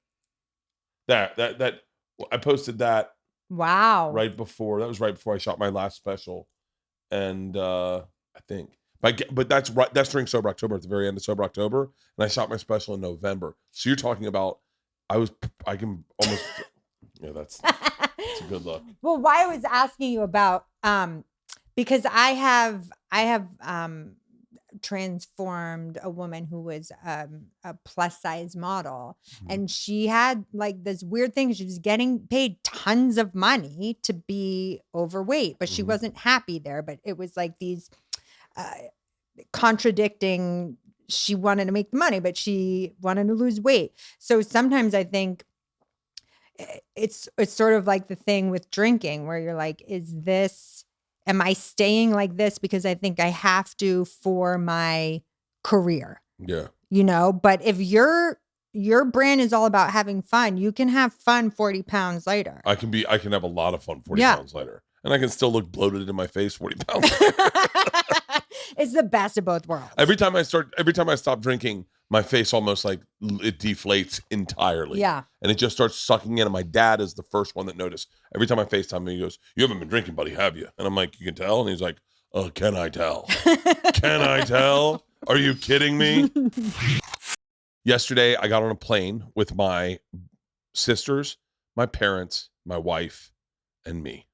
That I posted that. Wow. Right before I shot my last special, and I think, but that's right. That's during Sober October, at the very end of Sober October, and I shot my special in November. So you're talking about I can almost yeah. That's a good look. Well, why I was asking you about because I have transformed a woman who was a plus size model, and she had like this weird thing. She was getting paid tons of money to be overweight, but she wasn't happy there. But it was like these contradicting. She wanted to make the money, but she wanted to lose weight. So sometimes I think it's sort of like the thing with drinking, where you're like, am I staying like this because I think I have to for my career? Yeah. But if your brand is all about having fun, you can have fun 40 pounds later. I can have a lot of fun 40 pounds later. And I can still look bloated in my face 40 pounds later. It's the best of both worlds. Every time I stop drinking, my face almost like it deflates entirely. Yeah. And it just starts sucking in. And my dad is the first one that noticed. Every time I FaceTime him, he goes, "You haven't been drinking, buddy, have you?" And I'm like, "You can tell?" And he's like, "Oh, can I tell? Can I tell? Are you kidding me?" Yesterday, I got on a plane with my sisters, my parents, my wife, and me.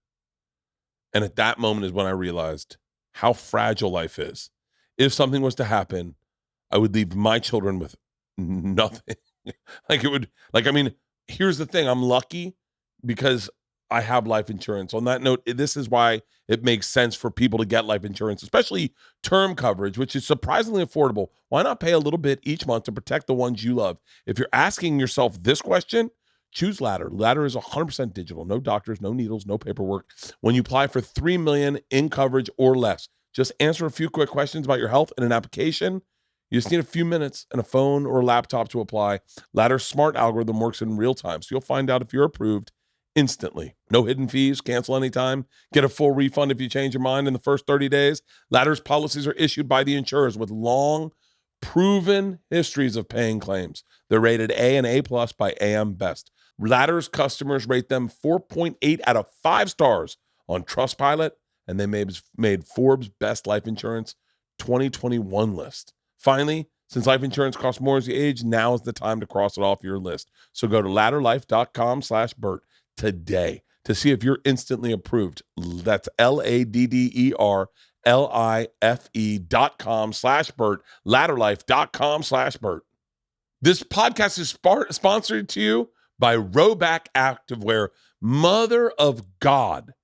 And at that moment is when I realized how fragile life is. If something was to happen, I would leave my children with nothing. Here's the thing. I'm lucky because I have life insurance. On that note, this is why it makes sense for people to get life insurance, especially term coverage, which is surprisingly affordable. Why not pay a little bit each month to protect the ones you love? If you're asking yourself this question, choose Ladder. Ladder is 100% digital. No doctors, no needles, no paperwork. When you apply for $3 million in coverage or less, just answer a few quick questions about your health in an application. You just need a few minutes and a phone or a laptop to apply. Ladder's smart algorithm works in real time, so you'll find out if you're approved instantly. No hidden fees, cancel anytime, get a full refund if you change your mind in the first 30 days. Ladder's policies are issued by the insurers with long proven histories of paying claims. They're rated A and A+ by AM Best. Ladder's customers rate them 4.8 out of 5 stars on Trustpilot, and they made Forbes Best Life Insurance 2021 list. Finally, since life insurance costs more as you age, now is the time to cross it off your list. So go to ladderlife.com/Bert today to see if you're instantly approved. That's LADDERLIFE.com/Bert, ladderlife.com/Bert. This podcast is sponsored to you by Rhoback Activewear. Mother of God,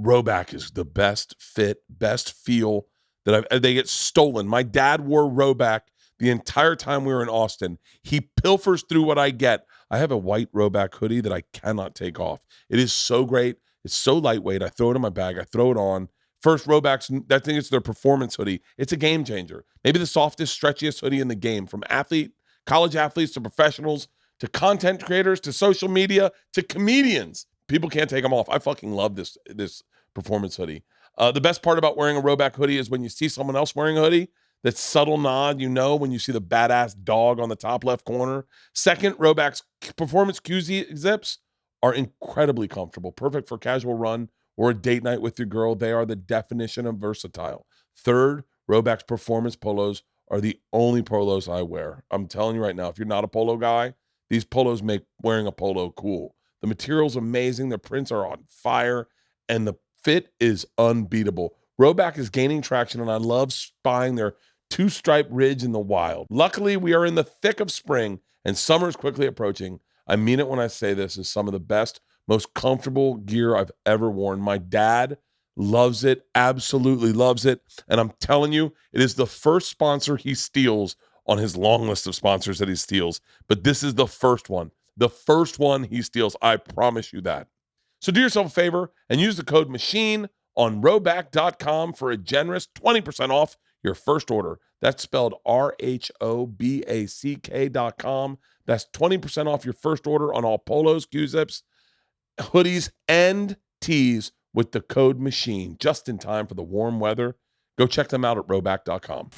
Rhoback is the best fit, best feel that they get stolen. My dad wore Rhoback the entire time we were in Austin. He pilfers through what I get. I have a white Rhoback hoodie that I cannot take off. It is so great. It's so lightweight. I throw it in my bag. I throw it on. First, Rhoback's, I think it's their performance hoodie. It's a game changer. Maybe the softest, stretchiest hoodie in the game. From college athletes to professionals to content creators to social media to comedians. People can't take them off. I fucking love this performance hoodie. The best part about wearing a Rhoback hoodie is when you see someone else wearing a hoodie, that subtle nod, when you see the badass dog on the top left corner. Second, Rhoback's performance QZ zips are incredibly comfortable, perfect for casual run or a date night with your girl. They are the definition of versatile. Third, Rhoback's performance polos are the only polos I wear. I'm telling you right now, if you're not a polo guy, these polos make wearing a polo cool. The material's amazing. The prints are on fire, and the fit is unbeatable. Rhoback is gaining traction, and I love spying their 2-stripe ridge in the wild. Luckily, we are in the thick of spring, and summer is quickly approaching. I mean it when I say this is some of the best, most comfortable gear I've ever worn. My dad loves it, absolutely loves it, and I'm telling you, it is the first sponsor he steals on his long list of sponsors that he steals, but this is the first one. The first one he steals, I promise you that. So do yourself a favor and use the code MACHINE on Rhoback.com for a generous 20% off your first order. That's spelled RHOBACK.com. That's 20% off your first order on all polos, Q-zips, hoodies, and tees with the code MACHINE, just in time for the warm weather. Go check them out at Rhoback.com.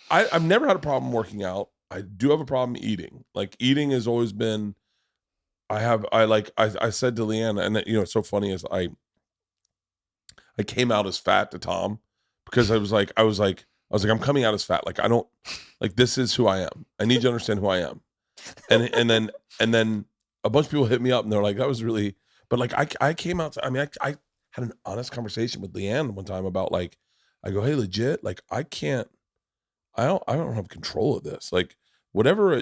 I've never had a problem working out. I do have a problem eating. Like, eating has always been, I said to Leanne, and it's so funny is I came out as fat to Tom because I was like, I'm coming out as fat. Like, I don't, like, this is who I am. I need you to understand who I am. And then a bunch of people hit me up and they're like, that was really, but like, I came out, I had an honest conversation with Leanne one time about, like, I go, hey, legit, like, I don't have control of this. Like, whatever,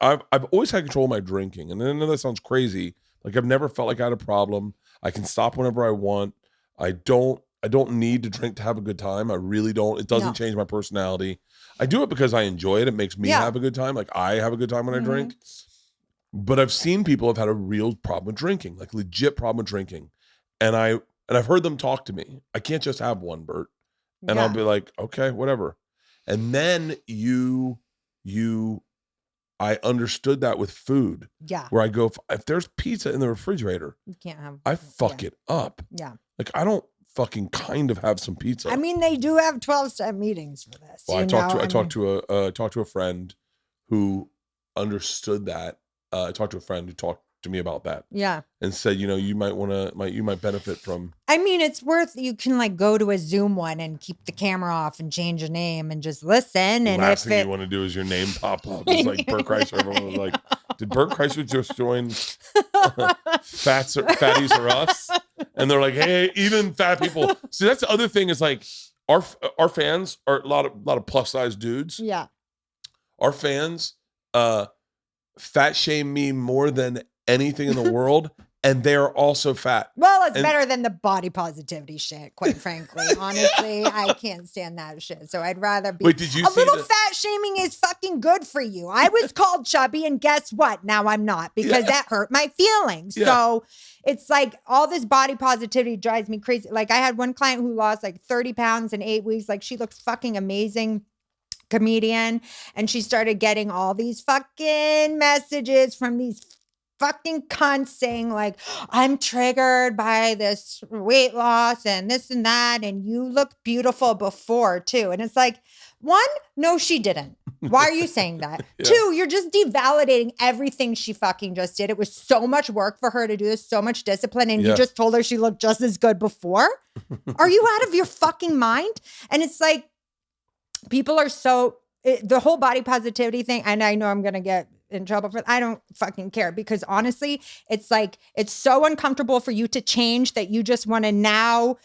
I've always had control of my drinking. And I know that sounds crazy. Like, I've never felt like I had a problem. I can stop whenever I want. I don't need to drink to have a good time. I really don't. It doesn't change my personality. I do it because I enjoy it. It makes me have a good time. Like, I have a good time when I drink. But I've seen people have had a real problem with drinking, like legit problem with drinking. And I've heard them talk to me. I can't just have one, Bert. And I'll be like, okay, whatever. And then I understood that with food. Yeah. Where I go, if there's pizza in the refrigerator, you can't have. I fuck it up. Yeah. Like, I don't fucking kind of have some pizza. I mean, they do have 12-step meetings for this. Well, I talked to a friend who understood that. I talked to a friend who talked to me about that. Yeah. And said, you might benefit from. I mean, it's worth, you can like go to a Zoom one and keep the camera off and change your name and just listen. And last thing you want to do is your name pop up. It's like Bert Kreischer. Everyone was like, did Bert Kreischer just join Fatties Are Us? And they're like, hey, even fat people. See, that's the other thing is, like, our fans are a lot of plus size dudes. Yeah. Our fans fat shame me more than anything in the world, and they're also fat. Well, it's better than the body positivity shit, quite frankly. Honestly, I can't stand that shit. So I'd rather be. Wait, did you see little fat shaming is fucking good for you. I was called chubby, and guess what? Now I'm not, because that hurt my feelings. Yeah. So it's like all this body positivity drives me crazy. Like, I had one client who lost like 30 pounds in 8 weeks. Like, she looked fucking amazing. Comedian, and she started getting all these fucking messages from these fucking cunt saying like, I'm triggered by this weight loss and this and that. And you look beautiful before too. And it's like, one, no, she didn't. Why are you saying that? Yeah. Two, you're just devalidating everything she fucking just did. It was so much work for her to do this, so much discipline. And you just told her she looked just as good before. Are you out of your fucking mind? And it's like, people are the whole body positivity thing. And I know I'm going to get in trouble for I don't fucking care, because honestly, it's like, it's so uncomfortable for you to change that you just want to now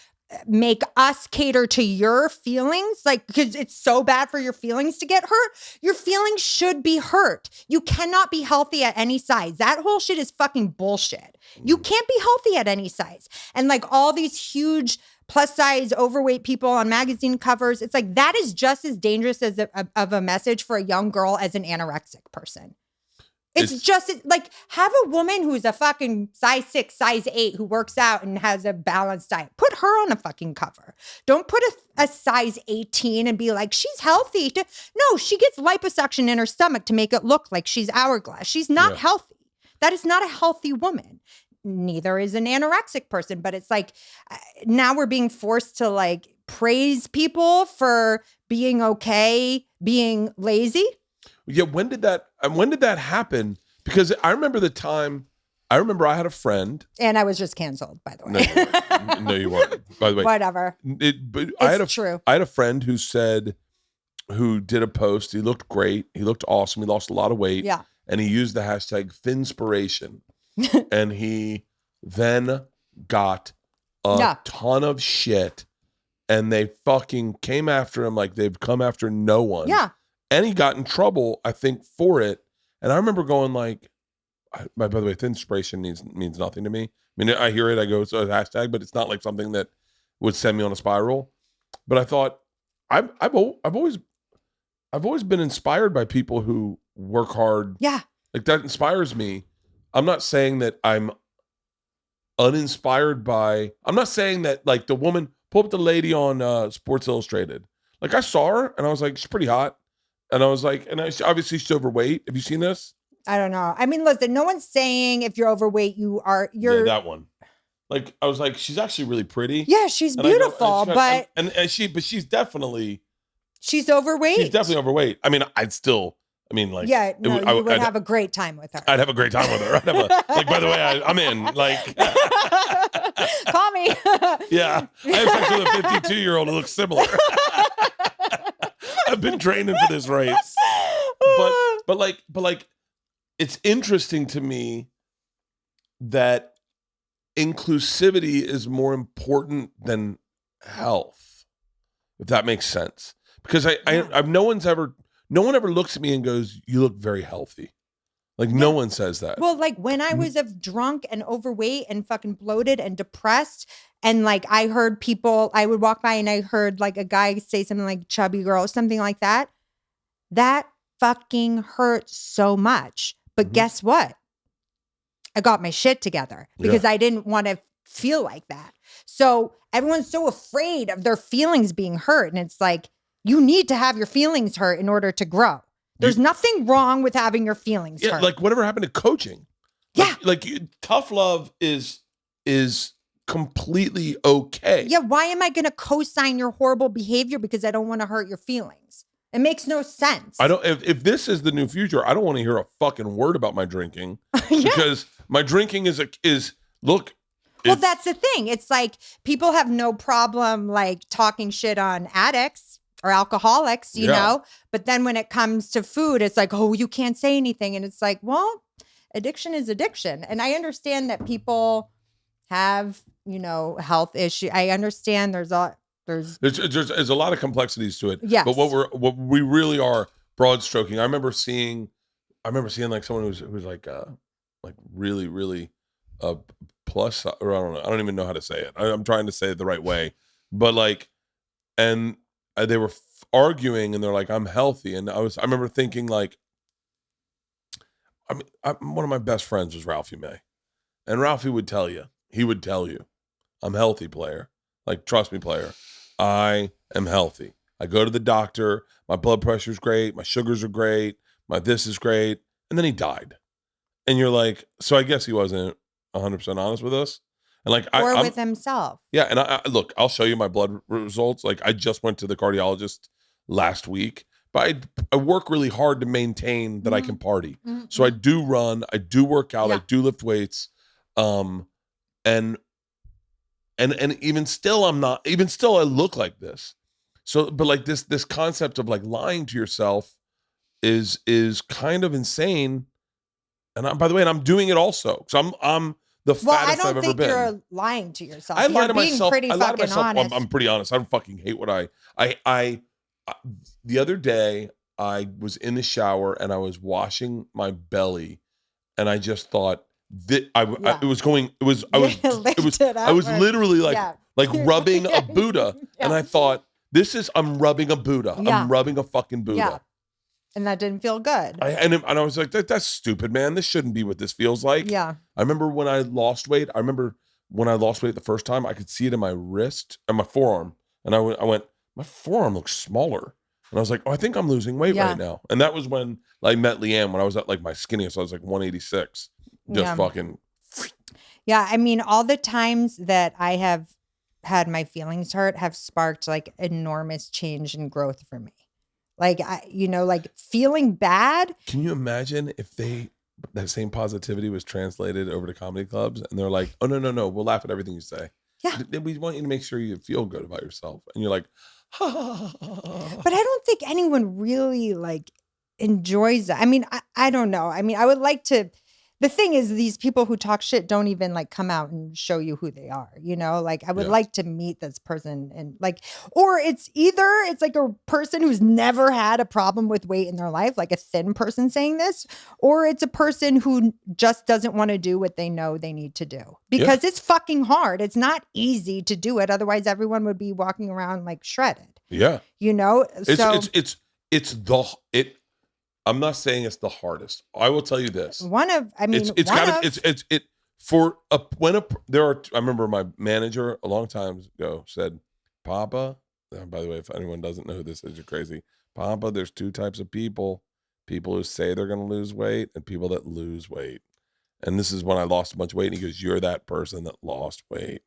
make us cater to your feelings, like, because it's so bad for your feelings to get hurt. Your feelings should be hurt. You cannot be healthy at any size. That whole shit is fucking bullshit. You can't be healthy at any size. And like all these huge plus size overweight people on magazine covers, it's like that is just as dangerous as of a message for a young girl as an anorexic person. It's just like, have a woman who's a fucking size 6, size 8 who works out and has a balanced diet. Put her on a fucking cover. Don't put a size 18 and be like, she's healthy. No, she gets liposuction in her stomach to make it look like she's hourglass. She's not healthy. That is not a healthy woman. Neither is an anorexic person. But it's like, now we're being forced to like praise people for being okay, being lazy. Yeah, when did that happen? Because I remember I had a friend. And I was just canceled, by the way. No, you weren't. By the way. Whatever. It's true. I had a friend who did a post. He looked great. He looked awesome. He lost a lot of weight. Yeah. And he used the hashtag Finspiration. And he then got a ton of shit. And they fucking came after him like they've come after no one. Yeah. And he got in trouble, I think, for it. And I remember going like, by the way, Finspiration means nothing to me. I mean, I hear it, I go, so a hashtag, but it's not like something that would send me on a spiral. But I thought, I've always been inspired by people who work hard. Yeah. Like that inspires me. I'm not saying that I'm uninspired by, I'm not saying that like the woman, pull up the lady on Sports Illustrated. Like I saw her and I was like, she's pretty hot. And I was like, obviously she's overweight. Have you seen this? I don't know. I mean, listen, no one's saying if you're overweight, you're yeah, that one. Like, I was like, she's actually really pretty. Yeah, she's beautiful, but she's definitely. She's overweight. She's definitely overweight. I mean, like. Yeah, no, you would have a great time with her. I'd have a great time with her. I'd have like, by the way, I'm in. Like. Call me. Yeah. I have sex with a 52-year-old who looks similar. I've been training for this race. But like, it's interesting to me that inclusivity is more important than health, if that makes sense. Because no one ever looks at me and goes, "You look very healthy." Like no one says that. Well, like when I was drunk and overweight and fucking bloated and depressed, and like I heard people, I would walk by and I heard like a guy say something like chubby girl, something like that. That fucking hurt so much. But guess what? I got my shit together because I didn't want to feel like that. So everyone's so afraid of their feelings being hurt. And it's like, you need to have your feelings hurt in order to grow. There's nothing wrong with having your feelings hurt. Like whatever happened to coaching. Like tough love is completely okay. Yeah, why am I going to co-sign your horrible behavior because I don't want to hurt your feelings? It makes no sense. I don't. If this is the new future, I don't want to hear a fucking word about my drinking because my drinking is look. Well, that's the thing. It's like people have no problem like talking shit on addicts or alcoholics, you know. But then when it comes to food, it's like, oh, you can't say anything, and it's like, well, addiction is addiction, and I understand that people have, health issues. I understand there's a lot of complexities to it. Yes. But what we really are broad stroking. I remember seeing like someone who's like really, really plus, or I don't know. I don't even know how to say it. I'm trying to say it the right way, but like, and they were arguing and they're like, I'm healthy. And I remember thinking like, one of my best friends was Ralphie May, and Ralphie would tell you, I'm healthy, player. Like, trust me, player. I am healthy. I go to the doctor. My blood pressure's great. My sugars are great. My this is great. And then he died. And you're like, so I guess he wasn't 100% honest with us. And like, or with himself. Yeah. And I look, I'll show you my blood results. Like I just went to the cardiologist last week, but I work really hard to maintain that I can party. So I do run, I do work out, I do lift weights. And even still, I look like this. So, but like this concept of like lying to yourself is kind of insane. And by the way, I'm doing it also. So I'm the fattest I've ever been. Well, I don't think you're lying to yourself. I lie to myself. I lie to myself. I'm pretty honest. I don't fucking hate what I the other day I was in the shower and I was washing my belly and I just thought that I was literally like rubbing a Buddha. And I thought, I'm rubbing a Buddha. I'm rubbing a fucking Buddha. Yeah. And that didn't feel good. And I was like, that's stupid, man. This shouldn't be what this feels like. Yeah. I remember when I lost weight. The first time, I could see it in my wrist and my forearm. And I went, my forearm looks smaller. And I was like, oh, I think I'm losing weight right now. And that was when I met Leanne, when I was at like my skinniest. So I was like 186. Just fucking. Yeah. I mean, all the times that I have had my feelings hurt have sparked like enormous change and growth for me. Like, like feeling bad. Can you imagine if that same positivity was translated over to comedy clubs and they're like, oh, no, we'll laugh at everything you say. Yeah. We want you to make sure you feel good about yourself. And you're like, But I don't think anyone really like enjoys that. I mean, I don't know. I mean, I would like to. The thing is, these people who talk shit don't even like come out and show you who they are, like I would like to meet this person and like, or it's like a person who's never had a problem with weight in their life, like a thin person saying this, or it's a person who just doesn't want to do what they know they need to do because it's fucking hard. It's not easy to do it. Otherwise everyone would be walking around like shredded. Yeah. So I'm not saying it's the hardest. I will tell you this. I remember my manager a long time ago said, Papa, by the way, if anyone doesn't know who this is, you're crazy. Papa, there's two types of people who say they're going to lose weight and people that lose weight. And this is when I lost a bunch of weight. And he goes, you're that person that lost weight.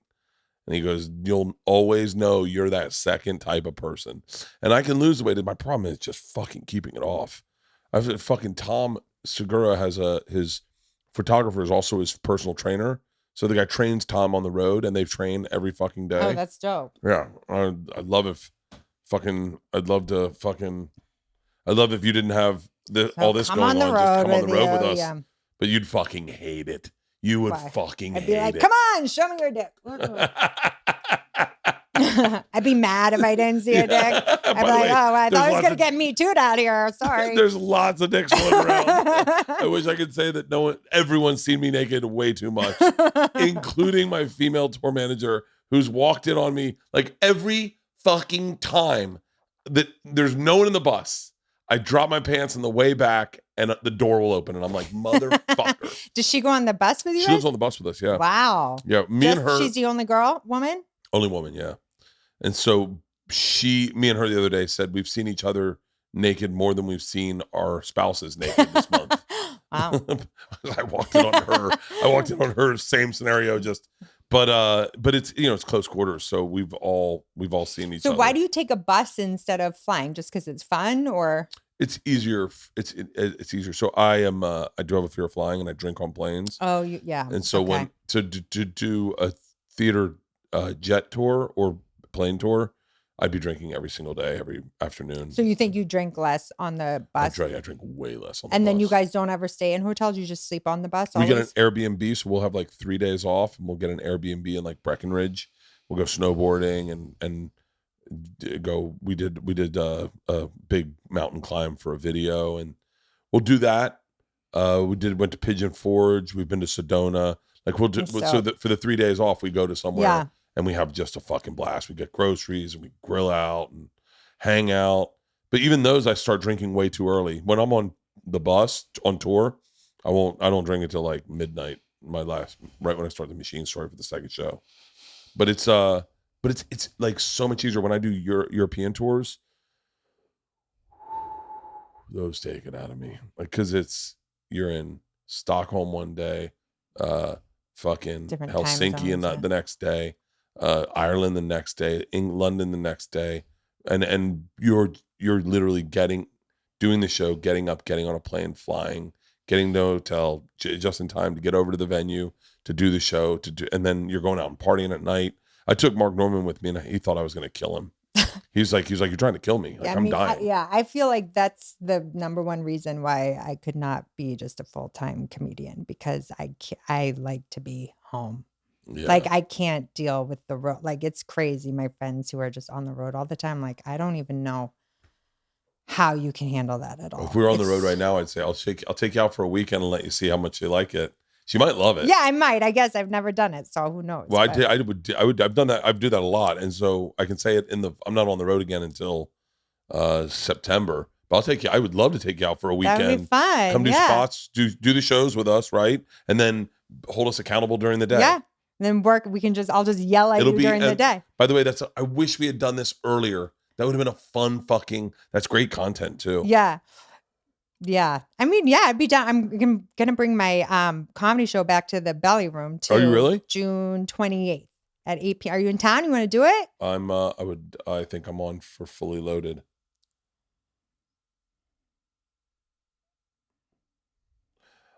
And he goes, you'll always know you're that second type of person. And I can lose the weight. And my problem is just fucking keeping it off. Fucking Tom Segura his photographer is also his personal trainer. So the guy trains Tom on the road and they train every fucking day. Oh, that's dope. Yeah. I'd love if you didn't have all this going on, just come on the road with us. Yeah. But you'd fucking hate it. You would fucking hate it. I'd be like, come on, show me your dick. I'd be mad if I didn't see a dick. I'd be like, I thought I was going to get me too out here. Sorry. There's lots of dicks floating around. I wish I could say that everyone's seen me naked way too much, including my female tour manager who's walked in on me like every fucking time that there's no one in the bus. I drop my pants on the way back and the door will open and I'm like, motherfucker. Does she go on the bus with you? She lives on the bus with us, yeah. Wow. Yeah, and her. She's the only woman? Only woman, yeah. And so me and her the other day said we've seen each other naked more than we've seen our spouses naked this month. Wow. I walked in on her, same scenario, but it's it's close quarters, so we've all seen each other. So why do you take a bus instead of flying? Just because it's fun, or it's easier? It's easier. So I do have a fear of flying, and I drink on planes. Oh, yeah. And so when to do a theater jet tour or plane tour, I'd be drinking every single day, every afternoon. So you think you drink less on the bus? I drink way less on the bus. And then you guys don't ever stay in hotels? You just sleep on the bus always? We get an Airbnb, so we'll have like 3 days off, and we'll get an Airbnb in like Breckenridge. We'll go snowboarding and go. We did a big mountain climb for a video, and we'll do that. Went to Pigeon Forge. We've been to Sedona. Like we'll do for the 3 days off, we go to somewhere. Yeah. And we have just a fucking blast. We get groceries and we grill out and hang out. But even those, I start drinking way too early. When I'm on the bus on tour, I don't drink until like midnight. Right when I start the Machine Story for the second show. But it's like so much easier when I do European tours. Those take it out of me, like because you're in Stockholm one day, fucking Different Helsinki time zones, the next day, Ireland the next day, London the next day, and you're literally doing the show, getting up, getting on a plane, flying, getting to the hotel just in time to get over to the venue to do the show, and then you're going out and partying at night. I took Mark Norman with me, and he thought I was going to kill him. He's like, you're trying to kill me. Like, I'm dying. I feel like that's the number one reason why I could not be just a full-time comedian, because I like to be home. Yeah. Like, I can't deal with the road. Like, it's crazy. My friends who are just on the road all the time, like, I don't even know how you can handle that at all. If we were on the road right now, I'd say I'll take you out for a weekend and let you see how much you like it. She might love it. Yeah, I might. I guess I've never done it, so who knows? Well, I've done that. I do that a lot, and so I can say it I'm not on the road again until September. But I'll take you. I would love to take you out for a weekend. That would be fun. Come do spots, do the shows with us, right? And then hold us accountable during the day. Yeah. And then I'll just yell at you during the day. By the way, I wish we had done this earlier. That would have been a fun that's great content too. Yeah. Yeah. I mean, yeah, I'd be down. I'm going to bring my comedy show back to the Belly Room too. Are you really? June 28th at 8 p.m. Are you in town? You want to do it? I think I'm on for Fully Loaded.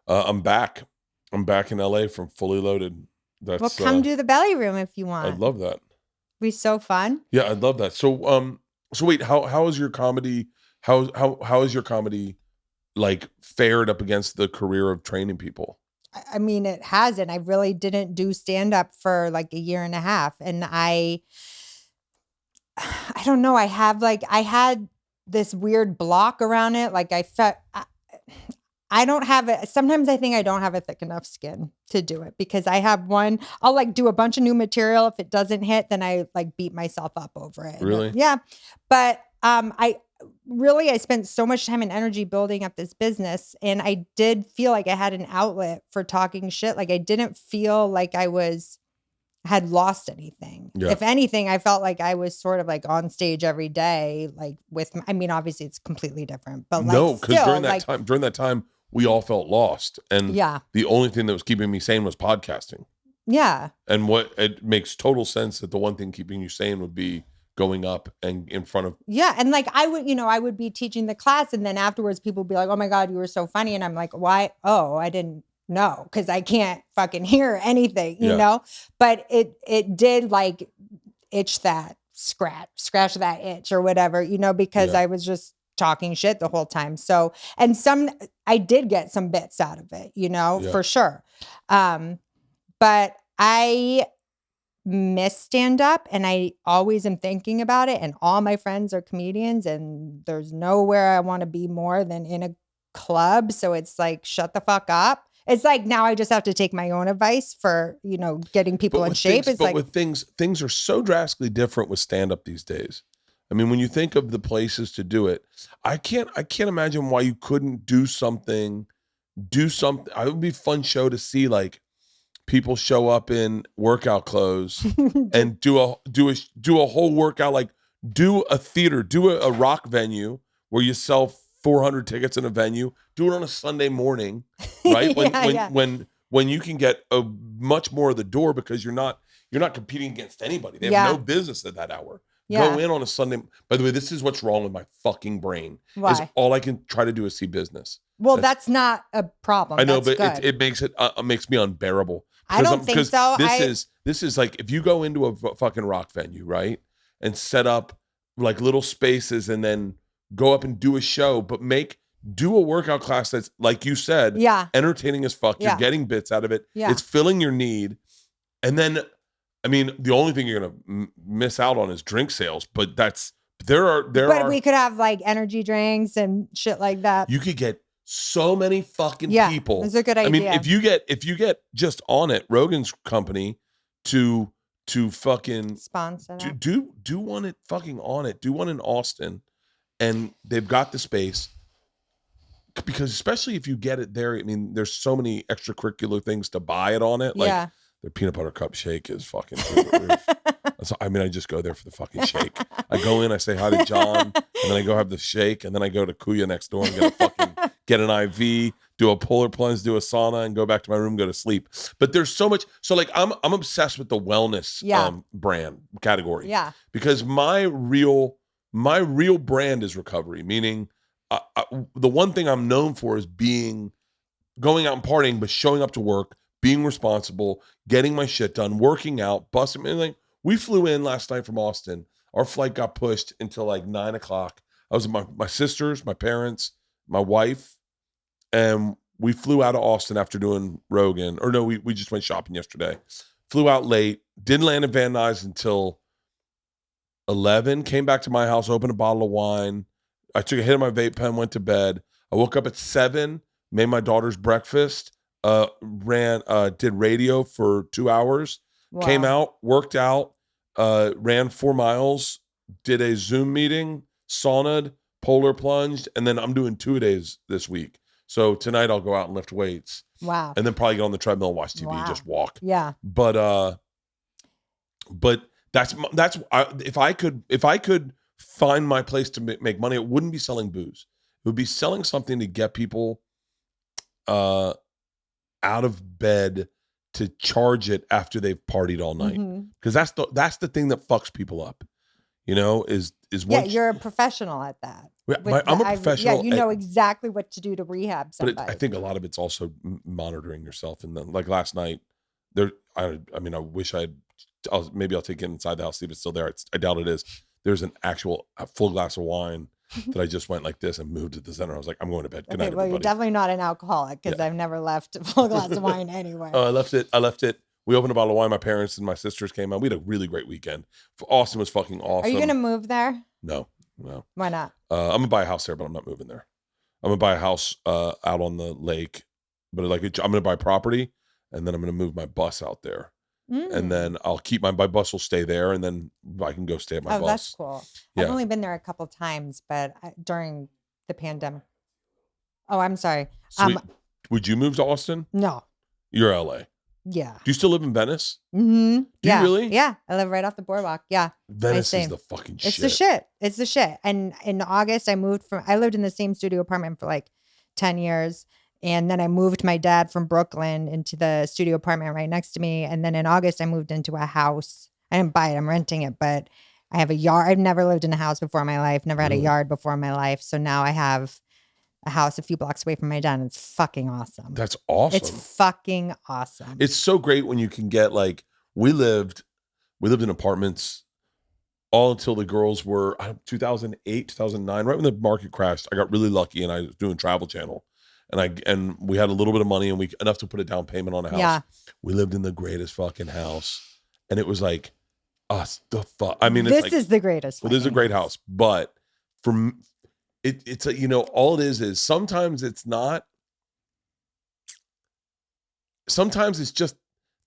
I'm back. I'm back in LA from Fully Loaded. Well, come do the Belly Room if you want. I'd love that. Be so fun. Yeah, I'd love that. So wait, how is your comedy? How is your comedy like fared up against the career of training people? I mean, it hasn't. I really didn't do stand up for like a year and a half, and I don't know. I had this weird block around it. Like I felt. I don't have it. Sometimes I think I don't have a thick enough skin to do it, because I'll like do a bunch of new material. If it doesn't hit, then I like beat myself up over it. Really? Yeah. But I spent so much time and energy building up this business, and I did feel like I had an outlet for talking shit. Like I didn't feel like I had lost anything. Yeah. If anything, I felt like I was sort of like on stage every day, like obviously it's completely different, but like, no, because during that time, we all felt lost. And the only thing that was keeping me sane was podcasting. Yeah. And it makes total sense that the one thing keeping you sane would be going up and in front of. Yeah. And like, I would be teaching the class, and then afterwards people would be like, oh my God, you were so funny. And I'm like, why? Oh, I didn't know, because I can't fucking hear anything, you know? But it did like itch that scratch that itch or whatever, because I was just talking shit the whole time. So, and I did get some bits out of it, for sure. But I miss stand up, and I always am thinking about it, and all my friends are comedians, and there's nowhere I want to be more than in a club. So it's like, shut the fuck up. It's like, now I just have to take my own advice for, getting people in shape. Things are so drastically different with stand up these days. I mean, when you think of the places to do it, I can't imagine why you couldn't do something. It would be a fun show to see, like people show up in workout clothes and do a whole workout, like do a theater, do a rock venue where you sell 400 tickets in a venue, do it on a Sunday morning, right? When you can get a much more of the door, because you're not competing against anybody. They have no business at that hour. Yeah. Go in on a Sunday. By the way, this is what's wrong with my fucking brain. Why? Is all I can try to do is see business. Well, that's not a problem. I know, but it makes me unbearable. I don't think so. This is like, if you go into a fucking rock venue, right, and set up like little spaces, and then go up and do a show, but do a workout class that's, like you said, entertaining as fuck. You're getting bits out of it. Yeah. It's filling your need. And then, I mean, the only thing you're gonna miss out on is drink sales. But we could have like energy drinks and shit like that. You could get so many fucking people. That's a good idea. I mean, if you get just On It, Rogan's company, to fucking sponsor, do one at fucking On It, do one in Austin. And they've got the space, because especially if you get it there, I mean, there's so many extracurricular things to buy it on it. Like their peanut butter cup shake is fucking through the roof. So, I mean, I just go there for the fucking shake. I go in, I say hi to John, and then I go have the shake, and then I go to Kuya next door and get an IV, do a polar plunge, do a sauna, and go back to my room, go to sleep. But there's so much. So like I'm obsessed with the wellness brand category. Yeah. Because my real brand is recovery. Meaning, the one thing I'm known for is going out and partying, but showing up to work, being responsible, getting my shit done, working out, busting. Like we flew in last night from Austin. Our flight got pushed until like 9:00. I was with my sisters, my parents, my wife, and we flew out of Austin after doing Rogan. Or no, we just went shopping yesterday. Flew out late, didn't land in Van Nuys until 11. Came back to my house, opened a bottle of wine. I took a hit of my vape pen, went to bed. I woke up at 7, made my daughter's breakfast, did radio for 2 hours, came out, worked out, ran 4 miles, did a Zoom meeting, saunaed, polar plunged, and then I'm doing 2-a-days this week. So tonight I'll go out and lift weights. Wow. And then probably get on the treadmill and watch TV and just walk. Yeah. But that's if I could find my place to make money, it wouldn't be selling booze. It would be selling something to get people out of bed to charge it after they've partied all night. Because that's the thing that fucks people up. You know, is once you're a professional at that. I'm a professional. You know exactly what to do to rehab somebody. But I think a lot of it's also monitoring yourself. And then, like last night, I wish maybe I'll take it inside the house, see if it's still there. I doubt it is. There's an actual full glass of wine that I just went like this and moved to the center. I was like, I'm going to bed. Good night, everybody. You're definitely not an alcoholic because I've never left a full glass of wine anywhere. I left it. We opened a bottle of wine. My parents and my sisters came out. We had a really great weekend. Austin was fucking awesome. Are you going to move there? No. Why not? I'm going to buy a house there, but I'm not moving there. I'm going to buy a house out on the lake, but I'm going to buy property, and then I'm going to move my bus out there. And then I'll keep my bus will stay there, and then I can go stay at my bus. Oh, that's cool. Yeah. I've only been there a couple times, but during the pandemic. Oh, I'm sorry. Would you move to Austin? No. You're LA. Yeah. Do you still live in Venice? Mm-hmm. Do you really? Yeah. I live right off the boardwalk. Yeah. Venice is the fucking shit. It's the shit. And in August, I lived in the same studio apartment for like 10 years. And then I moved my dad from Brooklyn into the studio apartment right next to me. And then in August, I moved into a house. I didn't buy it. I'm renting it, but I have a yard. I've never lived in a house before in my life. Never had a yard before in my life. So now I have a house a few blocks away from my dad. And it's fucking awesome. That's awesome. It's fucking awesome. It's so great when you can get like, we lived in apartments all until the girls were 2008, 2009, right when the market crashed. I got really lucky and I was doing Travel Channel. And we had a little bit of money and enough to put a down payment on a house. Yeah. We lived in the greatest fucking house. And it was like, the fuck. I mean, this is the greatest. Well, this is a great house. But for it's all it is sometimes it's not. Sometimes it's just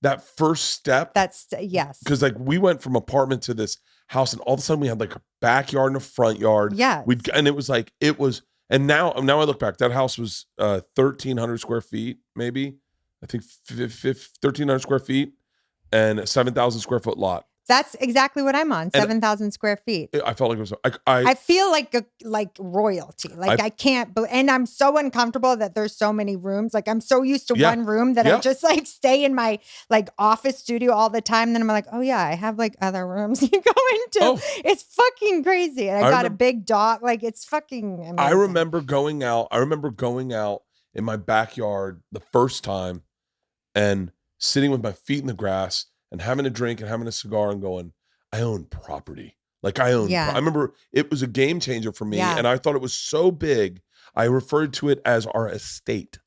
that first step. Yes. Because like we went from apartment to this house and all of a sudden we had like a backyard and a front yard. Yeah. And it was. And now I look back, that house was 1,300 square feet, maybe. I think 1,300 square feet and a 7,000 square foot lot. That's exactly what I'm on. 7,000 square feet. I felt like it was. I feel like royalty. Like I can't. And I'm so uncomfortable that there's so many rooms. Like I'm so used to one room that I just like stay in my like office studio all the time. Then I'm like, oh yeah, I have like other rooms you go into. Oh. It's fucking crazy. And I got a big dog. Like it's fucking amazing. I remember going out in my backyard the first time and sitting with my feet in the grass and having a drink and having a cigar and going, I own property. Like I own. I remember it was a game changer for me. And I thought it was so big. I referred to it as our estate.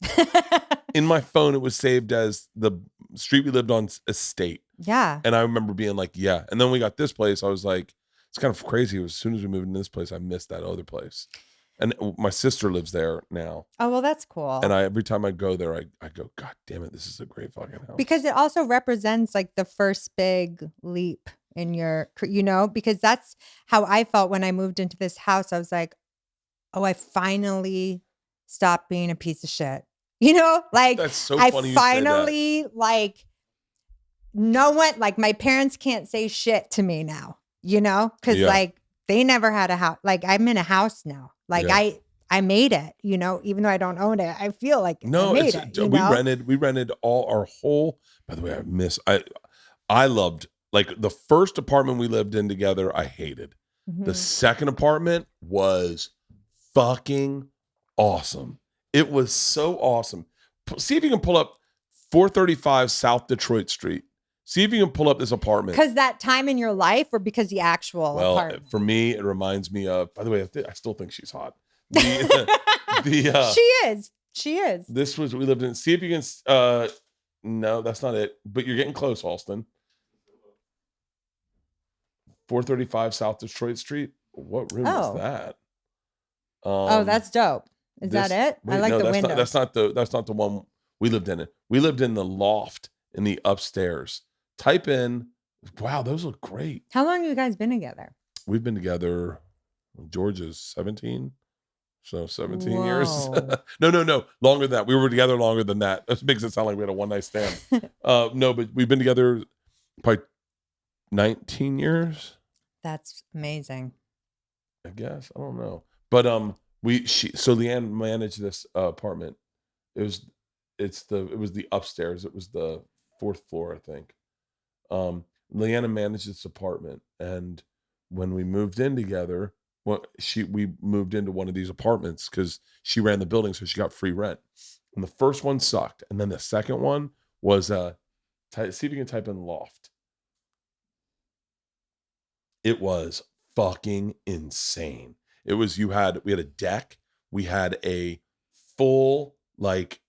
In my phone, it was saved as the street we lived on estate. Yeah. And I remember being like, yeah. And then we got this place. I was like, it's kind of crazy. As soon as we moved into this place, I missed that other place. And my sister lives there now. Oh, well, that's cool. And every time I go there, I go, God damn it, this is a great fucking house. Because it also represents like the first big leap in your, because that's how I felt when I moved into this house. I was like, oh, I finally stopped being a piece of shit. Like that's so funny. I finally like no one, like my parents can't say shit to me now, because like they never had a house. Like I'm in a house now. Like I made it, you know, even though I don't own it, I feel like I made it. You know? We rented all our whole, by the way, I loved, like, the first apartment we lived in together, I hated. The second apartment was fucking awesome. It was so awesome. See if you can pull up 435 South Detroit Street. See if you can pull up this apartment. Because that time in your life, or because the actual apartment? For me, it reminds me of, by the way, I still think she's hot. She is. This was, we lived in, see if you can, no, that's not it. But you're getting close, Alston. 435 South Detroit Street. What room is that? That's dope. Is that it? Wait, I like the window. That's not the one we lived in. We lived in the loft in the upstairs. Type in, wow, those look great. How long have you guys been together? We've been together, George is 17. So 17 years. No. Longer than that. We were together longer than that. That makes it sound like we had a one night stand. No, but we've been together probably 19 years. That's amazing. I guess. I don't know. But so Leanne managed this apartment. It was the upstairs. It was the 4th floor, I think. Leanna managed this apartment, and when we moved in together, we moved into one of these apartments because she ran the building, so she got free rent. And the first one sucked, and then the second one was see if you can type in loft. It was fucking insane. It was, we had a deck, we had a full, like,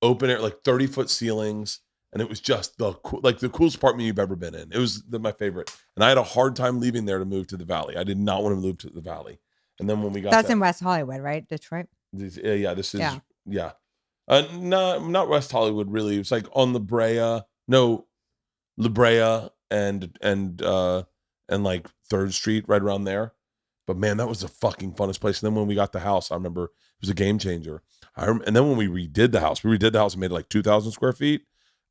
open air, like 30-foot ceilings, and it was just the coolest apartment you've ever been in. It was my favorite, and I had a hard time leaving there to move to the Valley. I did not want to move to the Valley. And then when we got that's in West Hollywood, right? Detroit. This is not West Hollywood really. It was like on La Brea and like 3rd Street, right around there. But man, that was the fucking funnest place. And then when we got the house, I remember it was a game changer. And then when we redid the house and made it like 2,000 square feet.